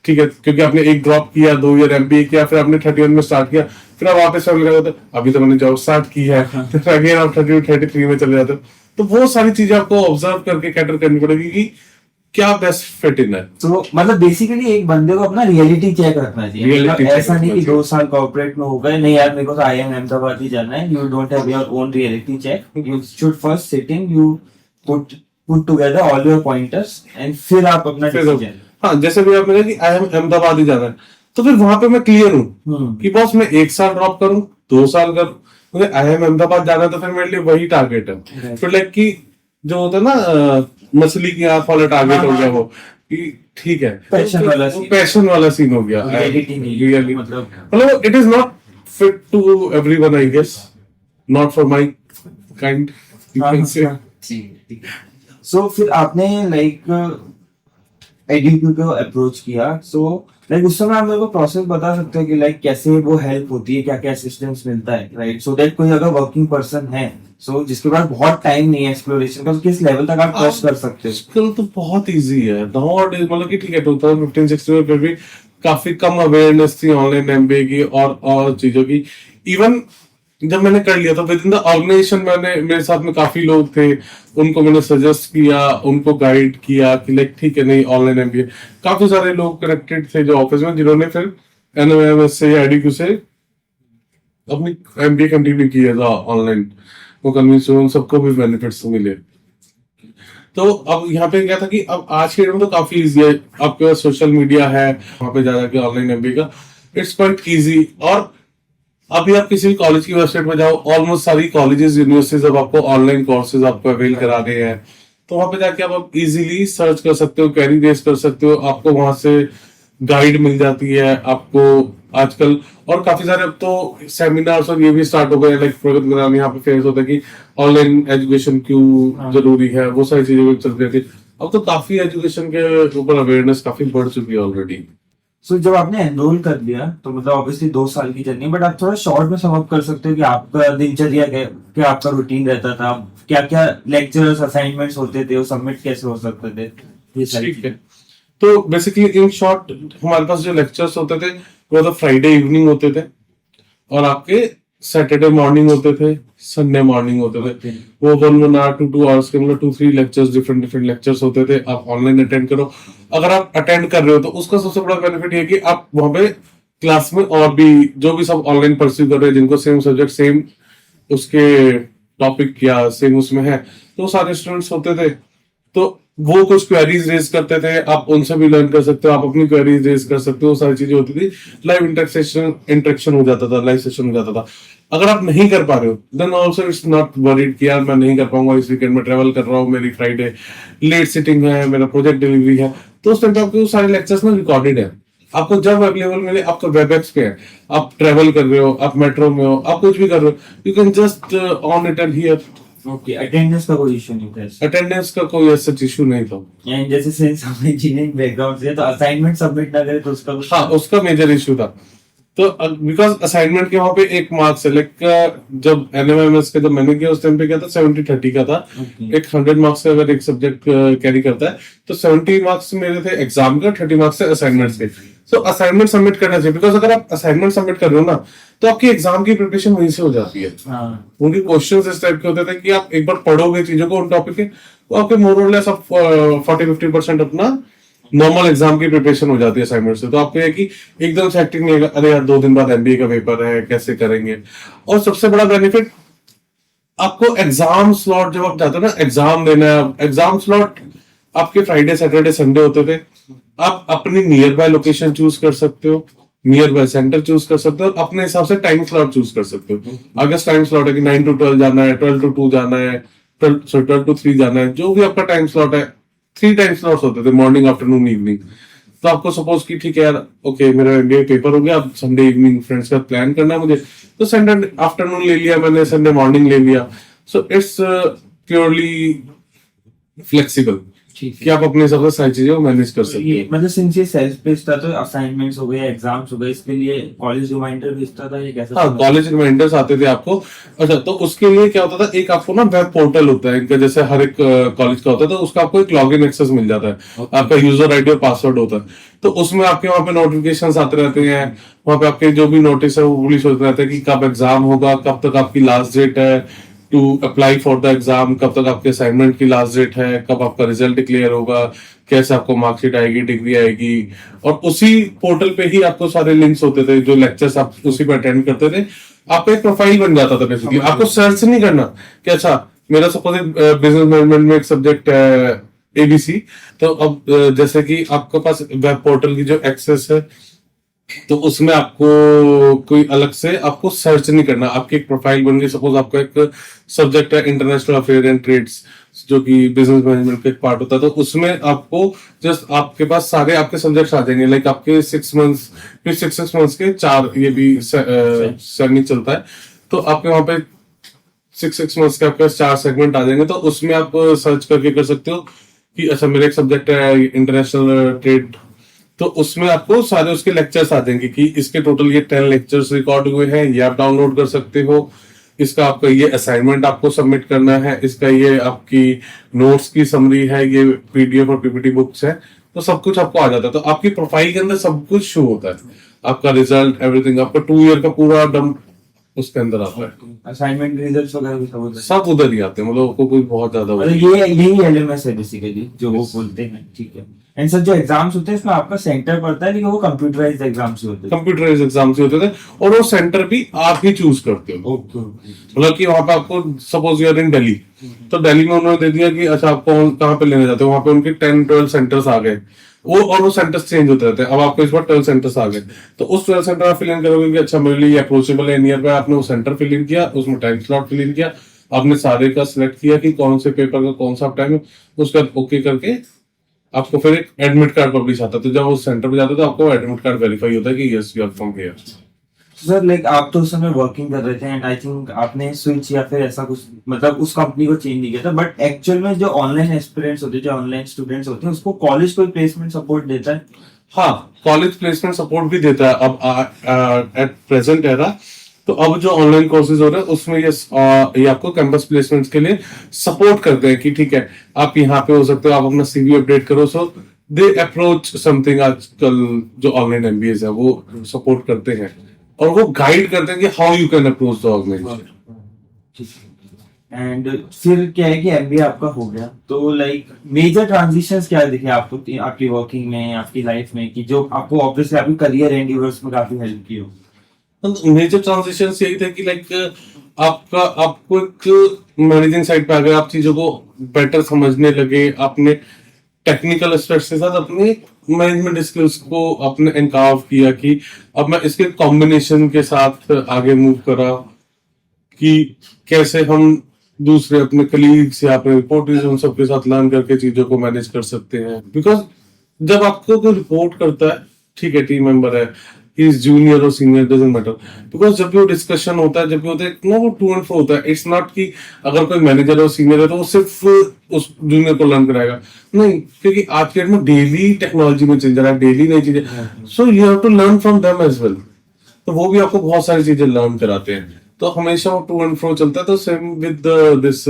ठीक है, क्योंकि आपने एक ड्रॉप किया, 2 ईयर एमबीए किया, फिर आपने 31 में स्टार्ट किया, फिर आप वापस फैमिली का अभी तो मैंने जॉब स्टार्ट की है, फिर अगेन आप 32-33 में चले जाते हो। तो वो सारी चीजें आपको ऑब्जर्व करके कैटर करनी पड़ेगी कि क्या बेस्ट फिट इन है। तो मतलब बेसिकली एक बंदे को अपना रियलिटी चेक रखना चाहिए। मतलब ऐसा नहीं कि 2 साल कॉर्पोरेट में हो गए, नहीं यार मेरे को तो IIM अहमदाबाद ही जाना है। You don't have your own reality check, you should first sitting you put together all your pointers and फिर आप अपना डिसीजन। हाँ, जैसे भी आपने कहा कि IIM अहमदाबाद ही जाना है, तो फिर वहां पे मैं क्लियर हूँ कि बॉस मैं 1 साल ड्रॉप करूँ, 2 साल करूँ, मुझे IIM अहमदाबाद जाना है, तो फिर मेरे लिए वही टारगेट है। फिर लाइक कि जो होता है ना मछली की आंख वाला टारगेट हो गया, वो कि ठीक है पैशन वाला सीन हो गया। मतलब it is not fit to everyone, I guess, not for my kind, you can say. So फिर आपने लाइक एडीक्यू को अप्रोच किया, सो लाइक उस समय आप मेरे को प्रोसेस बता सकते हो कि लाइक कैसे वो हेल्प होती है, क्या क्या असिस्टेंस मिलता है, राइट? सो दैट कोई अगर वर्किंग पर्सन है, सो जिसके पास बहुत टाइम नहीं है एक्सप्लोरेशन का, तो किस लेवल तक आप ट्रस्ट कर सकते हो? स्किल तो बहुत इजी है नॉट, मतलब कि ठीक है 2015-16 में फिर भी काफी कम अवेयरनेस थी ऑनलाइन एमबीए की और चीजों की। इवन जब मैंने कर लिया था विद इन द ऑर्गेनाइजेशन, मेरे साथ में काफी लोग थे, उनको मैंने सजेस्ट किया, उनको गाइड किया कि लाइक ठीक है नहीं ऑनलाइन एमबीए। काफी सारे लोग कनेक्टेड थे जो ऑफिस में, जिन्होंने फिर एनएमएमएस से या एडीक्यू से अपनी एमबीए कंटिन्यू किया था ऑनलाइन। वो कन्विंस हुए, उन सबको भी बेनिफिट्स मिले। तो अब यहाँ पे क्या था कि अब आज के डेट में तो काफी इजी है, आपके पास सोशल मीडिया है, वहां पे जा के ऑनलाइन एमबीए का इट्स क्वाइट इजी। और अभी आप किसी भी कॉलेज की वेबसाइट पर जाओ, ऑलमोस्ट सारी कॉलेजेस यूनिवर्सिटीज अब आपको ऑनलाइन कोर्सेज आपको अवेल करा रहे हैं। तो वहां पे जाके आप इजीली सर्च कर सकते हो, क्वेरी रेज कर सकते हो, आपको वहां से गाइड मिल जाती है आपको आजकल। और काफी सारे अब तो सेमिनार्स और ये भी स्टार्ट हो गए, लाइक प्रगत ग्राम यहाँ पे फेमस होता है कि ऑनलाइन एजुकेशन क्यों जरूरी है, वो सारी चीजें चलती रहती है। अब तो काफी एजुकेशन के ऊपर अवेयरनेस काफी बढ़ चुकी है ऑलरेडी। सो जब आपने एनरोल कर लिया तो मतलब ऑब्वियसली 2 साल की जर्नी, बट आप थोड़ा शॉर्ट में सम अप कर सकते हो कि आपका दिनचर्या क्या आपका रूटीन रहता था, क्या क्या लेक्चर्स असाइनमेंट्स होते थे, वो सबमिट कैसे हो सकते थे, ये सारी चीजें। तो बेसिकली इन शॉर्ट हमारे पास जो लेक्चर्स होते थे वो तो फ्राइडे इवनिंग होते थे, और आपके सैटरडे मॉर्निंग होते थे, संडे मॉर्निंग होते थे। वो 1 आवर to 2 आवर्स के मतलब 2-3 लेक्चर्स, डिफरेंट लेक्चर्स होते थे। आप ऑनलाइन अटेंड करो। अगर आप अटेंड कर रहे हो तो उसका सबसे बड़ा बेनिफिट ये कि आप वहां पे क्लास में और भी जो भी सब ऑनलाइन परस्यू कर रहे हैं, जिनको सेम सब्जेक्ट सेम उसके टॉपिक या सेम उसमें है, तो सारे स्टूडेंट्स होते थे। तो वो कुछ क्वेरीज रेज करते थे, आप उनसे भी लर्न कर सकते हो, आप अपनी क्वेरीज रेज कर सकते हो, सारी चीजें होती थी। लाइव इंटरेक्शन हो जाता था, लाइव सेशन हो जाता था। अगर आप नहीं कर पा रहे हो then also it's not worried कि यार मैं नहीं कर पाऊंगा, इस वीकेंड में ट्रेवल कर रहा हूँ, मेरी फ्राइडे लेट सिटिंग है, मेरा प्रोजेक्ट डिलीवरी है, तो उस टाइम पे आपके सारे लेक्चर्स ना रिकॉर्डेड है। आपको जब अवेलेबल मिले, आपका वेबएक्स पे है, आप ट्रेवल कर रहे हो, आप मेट्रो में हो, आप कुछ भी कर रहे हो, you can just on it and here. Okay, attendance का कोई इशू नहीं था। अटेंडेंस का कोई ऐसा इशू नहीं था। एंड जैसे सिंस हम इंजीनियरिंग बैकग्राउंड से, तो असाइनमेंट सबमिट ना करे तो उसका कुछ? हाँ, उसका मेजर इशू था। तो बिकॉज असाइनमेंट के वहां पे एक मार्क्स है, लाइक जब एनएमएमएस का जब मैंने किया उस टाइम पे क्या था, 70-30 का था। Okay. एक 100 मार्क्स का अगर एक सब्जेक्ट कैरी करता है तो 70 मार्क्स मेरे थे एग्जाम का, 30 मार्क्स थे असाइनमेंट्स के। सो असाइनमेंट सबमिट करना चाहिए, बिकॉज अगर आप असाइनमेंट सबमिट कर रहे हो ना तो आपकी एग्जाम की प्रिपरेशन वहीं से हो जाती है। हाँ, उनके क्वेश्चंस इस टाइप के होते थे कि आप एक बार पढ़ोगे चीजों को उन टॉपिक के, तो आपके मोर और लेस आप 40-50% अपना नॉर्मल एग्जाम की प्रिपरेशन हो जाती है असाइनमेंट से। तो आपको ये कि एकदम से एक्टिंग नहीं, अरे यार 2 दिन बाद एमबीए का पेपर है, कैसे करेंगे। और सबसे बड़ा बेनिफिट, आपको एग्जाम स्लॉट जब आप जाते हो ना एग्जाम देना, एग्जाम स्लॉट आपके फ्राइडे सैटरडे संडे होते थे। आप अपनी नियर बाय लोकेशन चूज कर सकते हो, नियर बाय सेंटर चूज कर सकते हो, अपने हिसाब से टाइम स्लॉट चूज कर सकते हो। अगर टाइम स्लॉट है कि 9 to 12 जाना है, 12 to 2 जाना है, 12 to 3 जाना है, जो भी आपका टाइम स्लॉट है, 3 टाइम स्लॉट्स होते थे, मॉर्निंग आफ्टरनून इवनिंग। तो आपको सपोज की ठीक है यार, ओके मेरा एमबीए पेपर हो गया, अब संडे इवनिंग फ्रेंड्स का प्लान करना है मुझे, तो संडे आफ्टरनून ले लिया मैंने, संडे मॉर्निंग ले लिया। सो इट्स प्योरली फ्लेक्सिबल ठीक कि आप अपने हिसाब से सारी चीजें मैनेज कर सकते ये हो। मतलब सिंस ये सेल्फ बेस्ड था, तो असाइनमेंट्स हो गए, एग्जाम्स हो गए, इसके लिए कॉलेज रिमाइंडर भेजता था, ये कैसा? हाँ, कॉलेज रिमाइंडर्स आते थे आपको। अच्छा, तो उसके लिए क्या होता था, एक आपको ना वेब पोर्टल होता है इनका, जैसे हर एक कॉलेज का होता है, तो उसका आपको एक लॉगिन एक्सेस मिल जाता है। आपका यूजर आईडी और पासवर्ड होता है, तो उसमें आपके वहां पे नोटिफिकेशंस आते रहते हैं। वहां पे आपके जो भी नोटिस है वो पब्लिश होते रहते हैं कि कब एग्जाम होगा, कब तक आपकी लास्ट डेट है to apply for the exam, कब तक आपके असाइनमेंट की लास्ट डेट है, कब आपका रिजल्ट डिक्लेयर होगा, कैसे आपको मार्कशीट आएगी, डिग्री आएगी। और उसी पोर्टल पे ही आपको सारे लिंक्स होते थे, जो लेक्चर्स आप उसी पे अटेंड करते थे। आपका एक प्रोफाइल बन जाता था बेसिकली। आपको सर्च नहीं करना कि अच्छा मेरा सपोज बिजनेस मैनेजमेंट में एक सब्जेक्ट है एबीसी, तो अब जैसे कि आपके पास वेब पोर्टल की जो एक्सेस है, तो उसमें आपको कोई अलग से आपको सर्च नहीं करना। आपकी एक प्रोफाइल बन गई, सपोज आपका एक सब्जेक्ट है इंटरनेशनल अफेयर एंड ट्रेड्स, जो कि बिजनेस मैनेजमेंट का एक पार्ट होता है, तो उसमें आपको जस्ट आपके पास सारे आपके सब्जेक्ट्स आ जाएंगे। लाइक आपके 6 मंथ्स, फिर 6 मंथ्स के 4, ये भी सेगमेंट चलता है, तो आपके वहां पे 6 मंथ्स के आपके 4 सेगमेंट आ जाएंगे। तो उसमें आप सर्च करके कर सकते हो कि अच्छा मेरा एक सब्जेक्ट है इंटरनेशनल ट्रेड, तो उसमें आपको सारे उसके लेक्चर्स आ जाएंगे कि इसके टोटल ये 10 लेक्चर्स रिकॉर्ड हुए हैं, ये आप डाउनलोड कर सकते हो। इसका आपका ये असाइनमेंट आपको सबमिट करना है, इसका ये आपकी नोट्स की समरी है, ये पीडीएफ और पीपीटी बुक्स है, तो सब कुछ आपको आ जाता है। तो आपकी प्रोफाइल के अंदर सब कुछ शो होता है, आपका रिजल्ट एवरीथिंग, आपका 2 ईयर का पूरा डंप उसके अंदर आता है। असाइनमेंट रिजल्ट्स वगैरह भी सब होता है? सब उधर ही आते हैं, मतलब आपको कोई बहुत ज्यादा मतलब ये यही एलएमएस है बेसिकली जो वो बोलते हैं, ठीक है। एंड सर जो एग्जाम्स होते हैं इसमें आपका सेंटर पड़ता है, लेकिन वो कंप्यूटराइज्ड एग्जाम्स ही होते हैं? कंप्यूटराइज एग्जाम से होते थे, और वो सेंटर भी आप ही चूज करते हो। ओके। मतलब कि वहां पे आपको सपोज यूर इन दिल्ली, तो दिल्ली में उन्होंने दे दिया कि अच्छा आपको कहाँ पे लेने जाते हो, वहां पे उनके 10-12 सेंटर्स आ गए, वो सेंटर्स चेंज होते रहते हैं। अब आपको इस बार 12 सेंटर्स आ गए, तो उस 12 सेंटर आप फिल इन करोगे कि अच्छा मेरे लिए अप्रोचेबल है, नियर बाय। आपने वो सेंटर फिल इन किया, उसमें टाइम स्लॉट फिल इन किया, आपने सारे का सिलेक्ट किया कि कौन से पेपर का कौन सा टाइम है, उसका ओके करके आपको फिर एक एडमिट कार्ड पब्लिश आता है। तो जब उस सेंटर पे जाते हो तो आपको एडमिट कार्ड वेरीफाई होता है कि yes you are from here. Sir like आप तो उस समय वर्किंग कर रहे थे, एंड आई थिंक आपने स्विच या फिर ऐसा कुछ मतलब उस कंपनी को चेंज नहीं किया था, बट एक्चुअल में जो ऑनलाइन एस्पिरेंट्स होते हैं, जो ऑनलाइन स्टूडेंट्स होते हैं, उसको कॉलेज कोई प्लेसमेंट सपोर्ट देता है? हाँ, कॉलेज प्लेसमेंट सपोर्ट भी देता है अब एट प्रेजेंट एरा। तो अब जो ऑनलाइन कोर्सेज हो रहे हैं उसमें ये आपको कैंपस प्लेसमेंट्स के लिए सपोर्ट करते हैं कि ठीक है आप यहाँ पे हो सकते हो, आप अपना सीवी अपडेट करो। सो दे अप्रोच समथिंग, आजकल जो ऑनलाइन एमबीएस है वो सपोर्ट करते हैं और वो गाइड करते हैं कि how you can approach the organisation. And फिर क्या है कि एमबीए आपका हो गया, तो लाइक मेजर ट्रांजिशंस क्या दिखे आपको आपकी वर्किंग में, आपकी लाइफ में, कि जो आपको ऑब्वियसली आपकी करियर एंडिवर्स में काफी हेल्प की हो? मेजर ट्रांजिशन यही थे कि लाइक आपको एक मैनेजिंग साइड पे आ गए, आप चीजों को बेटर समझने लगे, आपने टेक्निकल एस्पेक्ट्स के साथ अपने मैनेजमेंट स्किल्स को आपने एनकार्व किया कि अब मैं इसके कॉम्बिनेशन के साथ आगे मूव करा। कि कैसे हम दूसरे अपने कलीग्स या अपने रिपोर्टर्स उन सबके साथ लर्न करके चीजों को मैनेज कर सकते हैं। बिकॉज जब आपको कोई रिपोर्ट करता है, ठीक है, टीम मेंबर है, ही इज जूनियर और सीनियर डजंट मैटर, बिकॉज जब भी वो डिस्कशन होता है, जब भी होता है ना, वो टू एंड फ्रो होता है। इट्स नॉट कि अगर कोई मैनेजर और सीनियर है तो वो सिर्फ उस जूनियर को लर्न कराएगा, नहीं, क्योंकि आज के डेट में डेली टेक्नोलॉजी में चेंज रहा है, डेली नई चीजें, so you have to learn from them as well. तो वो भी आपको बहुत सारी चीजें लर्न कराते हैं, तो हमेशा वो टू एंड फ्रो चलता है। तो same with this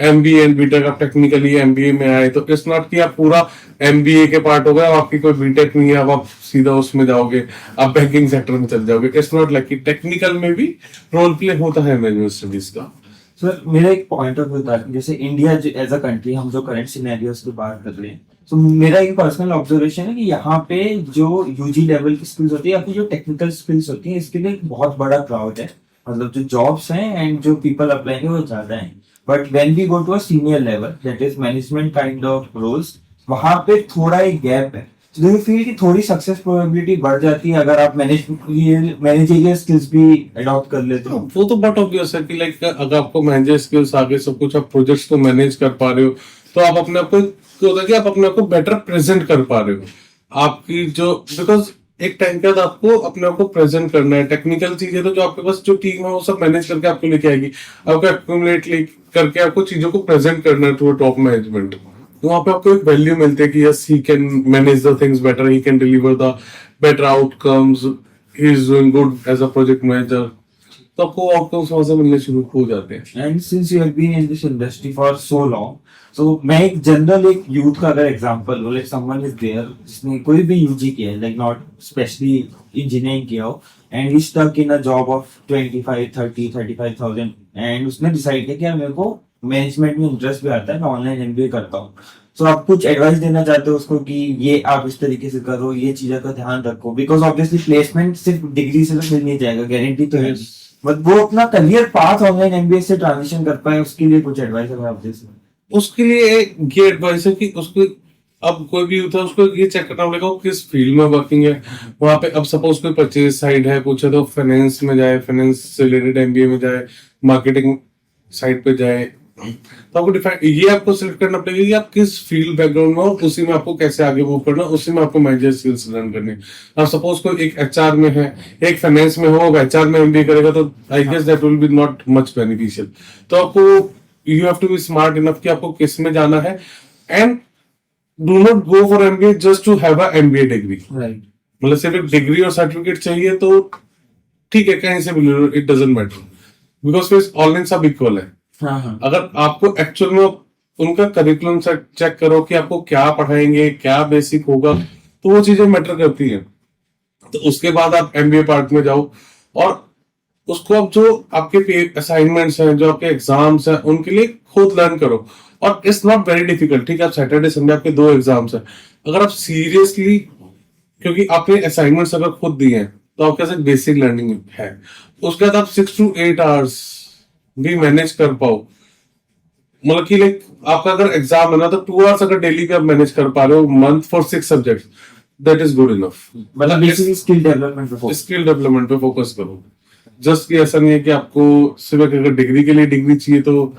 MBA and BTech, आप टेक्निकली एमबीए में आए तो इट्स नॉट कि आप पूरा एमबीए के पार्ट हो गए, आपकी कोई बीटेक नहीं है, अब आप सीधा उसमें जाओगे, आप बैंकिंग सेक्टर में चल जाओगे। इट्स नॉट लाइक कि टेक्निकल में भी रोल प्ले होता है मैनेजमेंट स्टडीज का। सर मेरा एक पॉइंट ऑफ व्यू था कि जैसे इंडिया एज अ कंट्री, हम जो करंट सिनेरियोस की बात कर रहे हैं, तो मेरा एक पर्सनल ऑब्जर्वेशन है कि यहाँ पे जो यूजी लेवल की स्किल्स होती है या फिर जो टेक्निकल स्किल्स होती है, इसके लिए एक बहुत बड़ा क्राउड है। मतलब जो जॉब्स हैं एंड जो पीपल अप्लाई वो ज्यादा हैं। But when we go to a senior level, that is management kind of roles, वहां पे थोड़ा एक गैप है। डू यू फील कि थोड़ी सक्सेस प्रोबेबिलिटी बढ़ जाती है अगर आप मैनेजरियल स्किल्स भी अडॉप्ट कर लेते हो? वो तो बहुत ऑब्वियस है कि लाइक अगर आपको मैनेजर स्किल्स आगे सब कुछ, आप प्रोजेक्ट्स को मैनेज कर पा रहे हो, तो आप अपने आप को, क्या होता है कि आप अपने आप को बेटर प्रेजेंट कर पा रहे हो। आपकी जो, बिकॉज एक टाइम के बाद आपको अपने आप को प्रेजेंट करना है। टेक्निकल चीजें तो जो आपके पास जो टीम है वो सब मैनेज करके आपको लेके आएगी, आपको एक्यूमुलेट करके आपको चीजों को प्रेजेंट करना है टू टॉप मैनेजमेंट। तो वहां पे आपको एक वैल्यू मिलती है कि yes, he can manage the things better, he can deliver the better outcomes, he is doing good as a project manager. तो आपको आउटकम्स वहां से मिलने शुरू हो जाते हैं। And since you have been in this industry for so long, तो मैं एक जनरल एक यूथ का अगर एग्जांपल हो, लाइक समवन इज देयर जिसने कोई भी यूजी किया है, लाइक नॉट स्पेशली इंजीनियरिंग किया हो, and he stuck in a job of 25-30-35,000, and उसने डिसाइड किया कि यार मेरे को मैनेजमेंट में इंटरेस्ट भी आता है, मैं ऑनलाइन एमबीए करता हूँ। तो आप कुछ एडवाइस देना चाहते हो उसको कि ये आप इस तरीके से करो, ये चीजों का ध्यान रखो, बिकॉज ऑब्वियसली प्लेसमेंट सिर्फ डिग्री से तो मिल नहीं जाएगा, गारंटी तो है, बट वो अपना करियर पाथ ऑनलाइन एमबीए से ट्रांजिशन कर पाए, उसके लिए कुछ एडवाइस अगर आप दे सकते? उसके लिए ये एडवाइस है कि उसको, अब कोई भी होता है उसको ये चेक करना पड़ेगा वो किस फील्ड में वर्किंग है वहां पे। अब सपोज कोई परचेज साइड है कुछ है तो फाइनेंस में जाए, फाइनेंस से रिलेटेड एमबीए में जाए, मार्केटिंग साइड पे जाए। तो आपको डिफाइन, ये आपको सिलेक्ट करना पड़ेगा कि आप किस फील्ड बैकग्राउंड में हो, उसी में आपको कैसे आगे मूव करना, उसी में आपको मैनेजर स्किल्स लर्न करने। अब सपोज कोई एक एचआर में है, एक फाइनेंस में हो, एचआर में एमबीए करेगा, तो I guess that will be not much beneficial. तो आपको, you have to be smart enough कि आपको किस में जाना है, and do not go for MBA just to have a MBA degree. Right. मतलब सिर्फ एक डिग्री और सर्टिफिकेट चाहिए तो ठीक है, कहीं से भी ले लो, इट डजंट मैटर, बिकॉज फिर ऑनलाइन सब इक्वल है। हाँ हाँ। अगर आपको एक्चुअल में उनका करिकुलम से चेक करो कि आपको क्या पढ़ाएंगे, क्या बेसिक होगा, तो वो चीजें मैटर करती हैं। तो उसके बाद आप एमबीए पार्ट में जाओ, और उसको आप जो आपके असाइनमेंट्स हैं, जो आपके एग्जाम्स हैं, उनके लिए खुद लर्न करो। और इट्स नॉट वेरी डिफिकल्ट, ठीक है, आप सैटरडे संडे आपके 2 एग्जाम्स हैं, अगर आप सीरियसली, क्योंकि आपने असाइनमेंट्स अगर खुद दिए हैं तो आपके पास एक बेसिक लर्निंग है, उसके बाद आप 6 to 8 आवर्स भी मैनेज कर पाओ। मतलब कि लाइक आपका अगर एग्जाम है ना, तो 2 आवर्स अगर डेली के आप मैनेज कर पा रहे हो month for 6 subjects, that is good enough. मतलब बेसिकली स्किल डेवलपमेंट पे फोकस। स्किल डेवलपमेंट पे फोकस करो। जस्ट कि ऐसा नहीं है कि आपको सिर्फ अगर डिग्री के लिए डिग्री चाहिए तो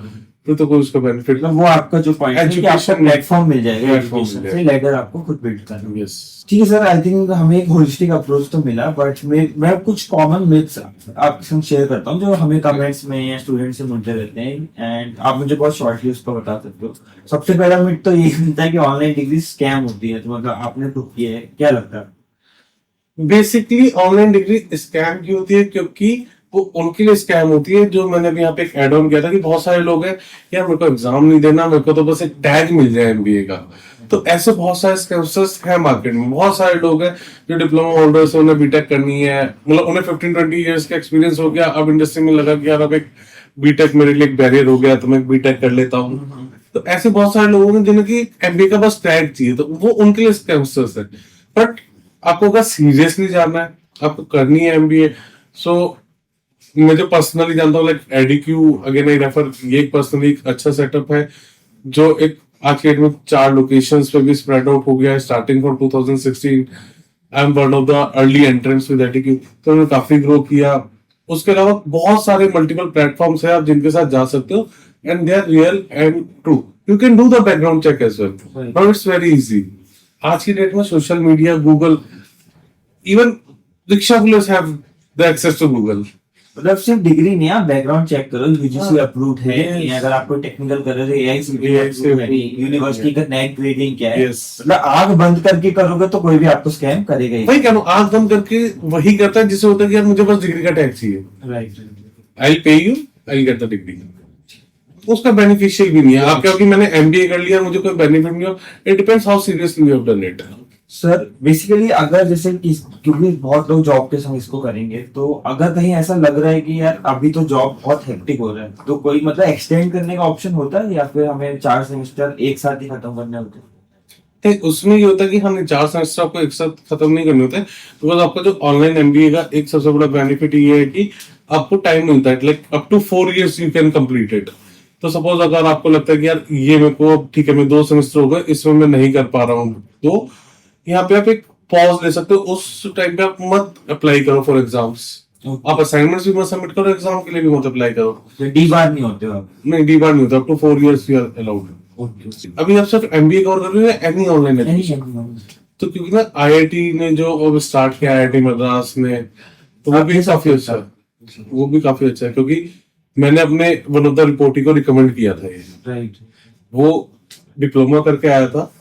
फिर तो कोई उसका बेनिफिट। मतलब वो आपका जो पॉइंट है कि आपको Education- प्लेटफॉर्म मिल जाएगा, Platform एजुकेशन मिल से जाएगा। लेकर आपको खुद बिल्ड करना है। यस, ठीक है सर, आई थिंक हमें एक होलिस्टिक अप्रोच तो मिला, बट मैं कुछ कॉमन मिथ्स आपके साथ शेयर करता हूँ जो हमें कमेंट्स में या स्टूडेंट से मिलते रहते हैं, एंड आप मुझे बहुत शॉर्टली उसको बता सकते हो। सबसे पहला मिथ तो ये मिलता है कि ऑनलाइन डिग्री स्कैम होती है, तो मतलब आपने तो किया है, क्या लगता है? बेसिकली ऑनलाइन डिग्री स्कैम क्यों होती है? क्योंकि वो उनके लिए स्कैम होती है, जो मैंने अभी यहाँ पे एक एड ऑन किया था कि बहुत सारे लोग हैं, यार मेरे को एग्जाम नहीं देना, मेरे को तो बस एक टैग मिल जाए एमबीए का। तो ऐसे बहुत सारे स्कैमर्स हैं मार्केट में। बहुत सारे लोग हैं जो डिप्लोमा होल्डर्स हैं, उन्हें बीटेक करनी है, मतलब उन्हें 15-20 इयर्स का एक्सपीरियंस हो गया, अब इंडस्ट्री में लगा कि यार अब एक बीटेक मेरे लिए एक बैरियर हो गया, तो मैं बीटेक कर लेता हूँ। तो ऐसे बहुत सारे लोग हैं जिन्हें की एमबीए का बस टैग चाहिए, तो वो उनके लिए स्कैमर्स है। बट आपको अगर सीरियसली जानना है, आपको करनी है एमबीए, सो मैं जो पर्सनली जानता हूँ, लाइक एडीक्यू अगेन आई रेफर, ये एक पर्सनली एक अच्छा सेटअप है जो एक आज के डेट में 4 लोकेशंस पे भी स्प्रेड आउट हो गया है, starting from 2016। I am one of the early entrants with Edukyu, तो उन्होंने काफी ग्रो किया। उसके अलावा बहुत सारे मल्टीपल प्लेटफॉर्म्स है आप जिनके साथ जा सकते हो, and they are real and true. You can do the background check as well. Now it's very easy. आज की डेट में social media, Google, even rickshaw police have the access to Google. मतलब सिर्फ डिग्री नहीं, आप background check करो, UGC approved है Yes. या अगर आपको टेक्निकल कर रहे हो एआई AI से यूनिवर्सिटी का नेट ग्रेडिंग क्या है. Yes. मतलब आग बंद करके करोगे तो कोई भी आपको स्कैम करेगा ही. वही कह रहा हूँ, आंख बंद करके वही करता है जिसे होता है कि यार मुझे बस डिग्री का टैग चाहिए. राइट. आई पे you, I get the degree. उसका बेनिफिशियल भी नहीं है. आप क्या कि मैंने एमबीए कर लिया, मुझे कोई बेनिफिट नहीं हो. It depends how seriously you have done it. Sir basically अगर जैसे क्योंकि बहुत लोग जॉब के संग इसको करेंगे, तो अगर कहीं ऐसा लग रहा है कि यार अभी तो जॉब बहुत हेक्टिक हो रहा है, तो कोई मतलब एक्सटेंड करने का ऑप्शन होता है या फिर हमें 4 सेमेस्टर एक साथ ही खत्म करने होते हैं? तो उसमें ये होता है कि हमने 4 सेमेस्टर आपको एक साथ खत्म नहीं करने होते, बिकॉज आपका जो ऑनलाइन एमबीए का एक सबसे बड़ा बेनिफिट ये है कि आपको टाइम मिलता है. Like up to 4 years you can complete it. तो सपोज अगर आपको लगता है कि यार ये मेरे को ठीक है, मैं 2 सेमेस्टर हो गए, इसमें मैं नहीं कर पा रहा हूँ, तो यहाँ पे आप एक पॉज ले सकते हो. उस टाइम पे आप मत अप्लाई करो फॉर एग्जाम्स. आप असाइनमेंट्स भी मत सबमिट करो, एग्जाम के लिए भी मत अप्लाई करो. डी बार नहीं होते हो आप? नहीं, डी बार नहीं होता. Up to 4 years you are allowed. अभी आप सिर्फ एमबीए कवर कर रहे हो, एनी ऑनलाइन एजुकेशन. तो क्योंकि ना आईआईटी ने जो अब स्टार्ट किया, आईआईटी मद्रास ने, तो वो भी काफी अच्छा है. वो भी काफी अच्छा है क्योंकि मैंने अपने वन ऑफ द रिपोर्टी को रिकमेंड किया था ये. राइट. वो डिप्लोमा करके आया था,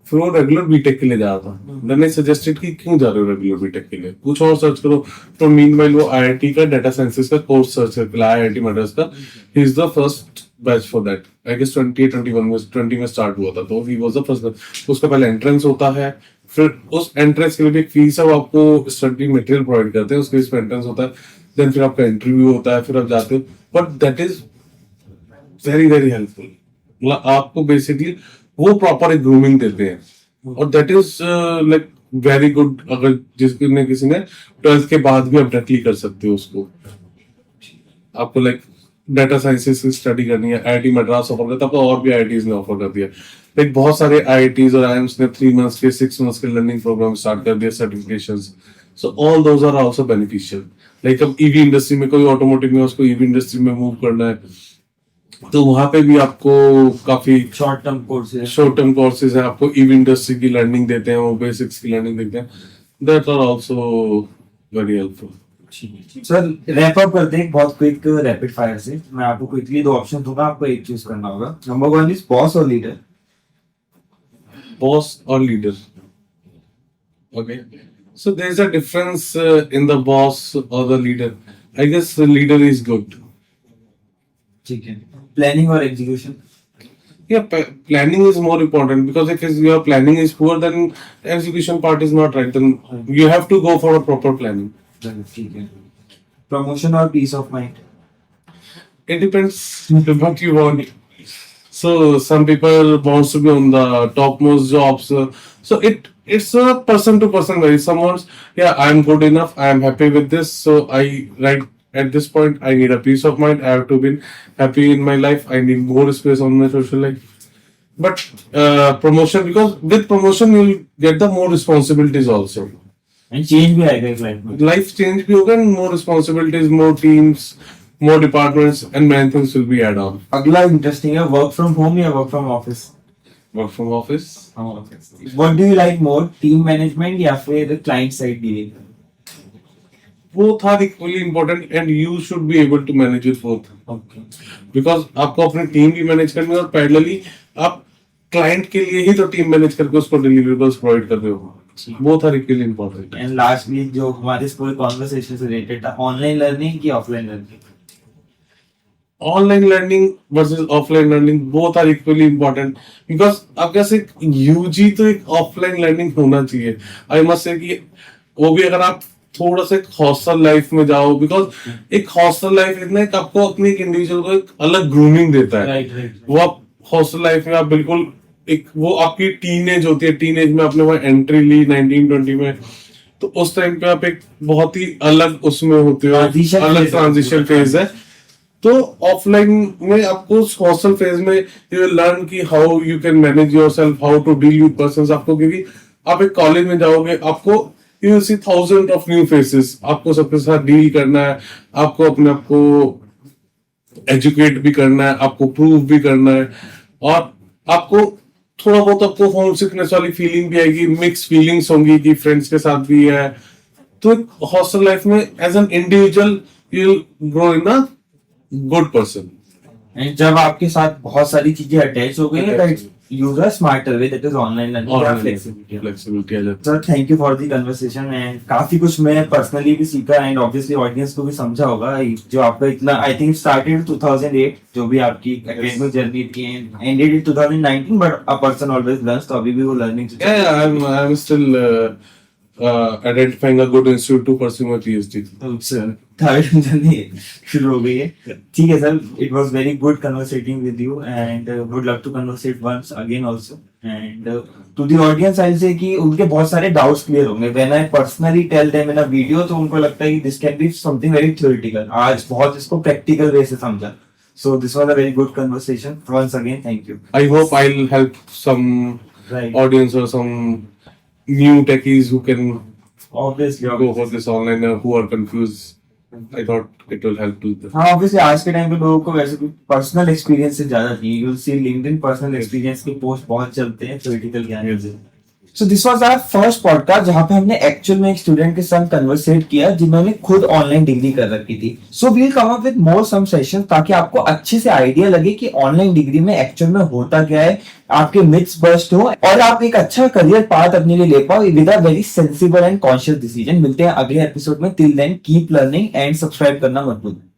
फिर वो रेगुलर बीटेक के लिए जा रहा था. मैंने सजेस्टेड कि क्यों जा रहे हो रेगुलर बीटेक के लिए, कुछ और सर्च करो. तो मीनवाइल वो आईआईटी का डाटा साइंसेस का कोर्स सर्च करके लाया, आईआईटी मद्रास का. He is the first batch for that. I guess 20 में स्टार्ट हुआ था, तो ही वाज द फर्स्ट. उसका पहले एंट्रेंस होता है, फिर उस एंट्रेंस के लिए भी एक फीस है, वो आपको स्टडी मटेरियल प्रोवाइड करते हैं, उसके लिए एंट्रेंस होता है. देन फिर आपका इंटरव्यू होता है, फिर आप जाते हो. But that is very very helpful. मतलब आपको बेसिकली वो प्रॉपर एक ग्रूमिंग देते हैं, और that is like very good. अगर जिसने किसी ने 12th के बाद भी आप डायरेक्टली कर सकते हो उसको. आपको लाइक डाटा साइंसेस की स्टडी करनी है, आईआईटी मद्रास ऑफर करता है, आपको और भी आईआईटीज ने ऑफर कर दिया. लाइक बहुत सारे आईआईटीज और आईएम्स ने 3 months के 6 months के लर्निंग प्रोग्राम स्टार्ट कर दिए, certifications. So all those are also beneficial. Like अब ईवी इंडस्ट्री में, कोई ऑटोमोटिव में उसको ईवी इंडस्ट्री में मूव करना है, तो वहां पे भी आपको काफी शॉर्ट टर्म कोर्सेज है. आपको ईवी इंडस्ट्री की लर्निंग देते हैं, वो बेसिक्स की लर्निंग देते हैं. That are also very helpful. Sir wrap up करते हैं बहुत क्विक रैपिड फायर से. मैं आपको क्विकली 2 ऑप्शन दूंगा, आपको एक चूज करना होगा. नंबर 1 इज बॉस और leader. Boss or leader? Okay, so there is a difference in the boss or the leader. I guess the leader is good. ठीक है. प्लानिंग और execution. Yeah, planning is more important, because if your planning is poor, then execution part is not right. Then you have to go for a proper planning. ठीक है. Promotion और peace of mind. It depends what you want. So some people wants to be on the topmost jobs. So it's a person to person vary. Someone's, yeah, I'm good enough, I'm happy with this. So right at this point, I need a peace of mind. I have to be happy in my life. I need more space on my social life. But promotion, because with promotion you'll get the more responsibilities also. And change भी आएगा एक life में. Life change भी होगा, and more responsibilities, more teams, more departments, and many things will be add on. अगला interesting है, work from home या work from office. Work from office. What do you like more, team management या फिर client side dealing? Both are equally important, and you should be able to manage with both. Okay. Because आपको अपनी team भी manage करनी है, और parallelly आप client के लिए ही तो टीम मैनेज करके उसको डिलीवरेबल्स प्रोवाइड कर रहे हो. Both are equally important. And lastly जो हमारे इस पूरे कॉन्वर्सेशन से रिलेटेड था, ऑनलाइन लर्निंग की offline learning? Online learning versus offline learning, both are equally important, because अब कैसे यूजी तो एक ऑफलाइन लर्निंग होना चाहिए. आई मस्ट से कि वो भी अगर आप थोड़ा सा हॉस्टल लाइफ में जाओ, बिकॉज एक हॉस्टल लाइफ इतना एक आपको अपनी एक इंडिविजुअल को एक अलग ग्रूमिंग देता है. राइट. वो आप हॉस्टल लाइफ में आप बिल्कुल एक, वो आपकी टीनेज होती है, टीनेज में आपने वहाँ एंट्री ली 19-20 में, तो उस टाइम पे आप एक बहुत ही अलग उसमें होते हो, अलग ट्रांजिशन फेज है. तो ऑफलाइन में आपको हॉस्टल फेज में यू लर्न की how you can manage yourself, how to deal with persons. आपको क्योंकि आप एक कॉलेज में जाओगे, आपको you see thousand of new faces, आपको सबके साथ डील करना है, आपको अपने आप को एजुकेट भी करना है, आपको प्रूव भी करना है, और आपको थोड़ा बहुत आपको होम सिकनेस वाली फीलिंग भी आएगी, मिक्स फीलिंग्स होंगी कि फ्रेंड्स के साथ भी है। तो हॉस्टल लाइफ में as an individual you grow in a good person. And जब आपके साथ बहुत सारी चीजें अटैच हो गई है, use a smarter way, that is online learning, flexibility. Sir thank you for the conversation, and काफी कुछ मैं पर्सनली भी सीखा एंड ऑब्वियसली ऑडियंस को भी समझा होगा जो आपका इतना, आई थिंक स्टार्टेड 2008 जो भी आपकी एकेडमिक जर्नी थी, and ended in 2019, but a person always learns, तो अभी भी वो learning I'm still identifying a good institute to pursue my PhD. Third journey शुरू हो गई है। ठीक है sir, it was very good conversating with you and would love to conversate once again also, and to the audience I say कि उनके बहुत सारे डाउट्स क्लियर होंगे। When I personally tell them in a video, तो उनको लगता है कि this can be something very theoretical, आज बहुत इसको प्रैक्टिकल वे से समझा। So this was a very good conversation. Once again, thank you. I hope I'll help some Right. audience or some new techies who can Obviously, go for this online who are confused. I thought it will help to them. हाँ obviously आज के time पे लोगों को वैसे कोई personal experience से ज्यादा चाहिए। You see LinkedIn personal experience के पोस्ट बहुत चलते हैं थ्योरेटिकल ज्ञान से। So this was our first podcast जहां पे हमने एक्चुअल में एक स्टूडेंट के साथ कन्वर्सेट किया जिन्होंने खुद ऑनलाइन डिग्री कर रखी थी। So we will come up with more some session ताकि आपको अच्छे से आइडिया लगे कि ऑनलाइन डिग्री में एक्चुअल में होता क्या है, आपके मिथ्स बस्ट हो और आप एक अच्छा करियर पाथ अपने लिए ले पाओ with a very sensible and conscious decision. मिलते हैं अगले एपिसोड में, till then keep learning and subscribe करना मत भूलना।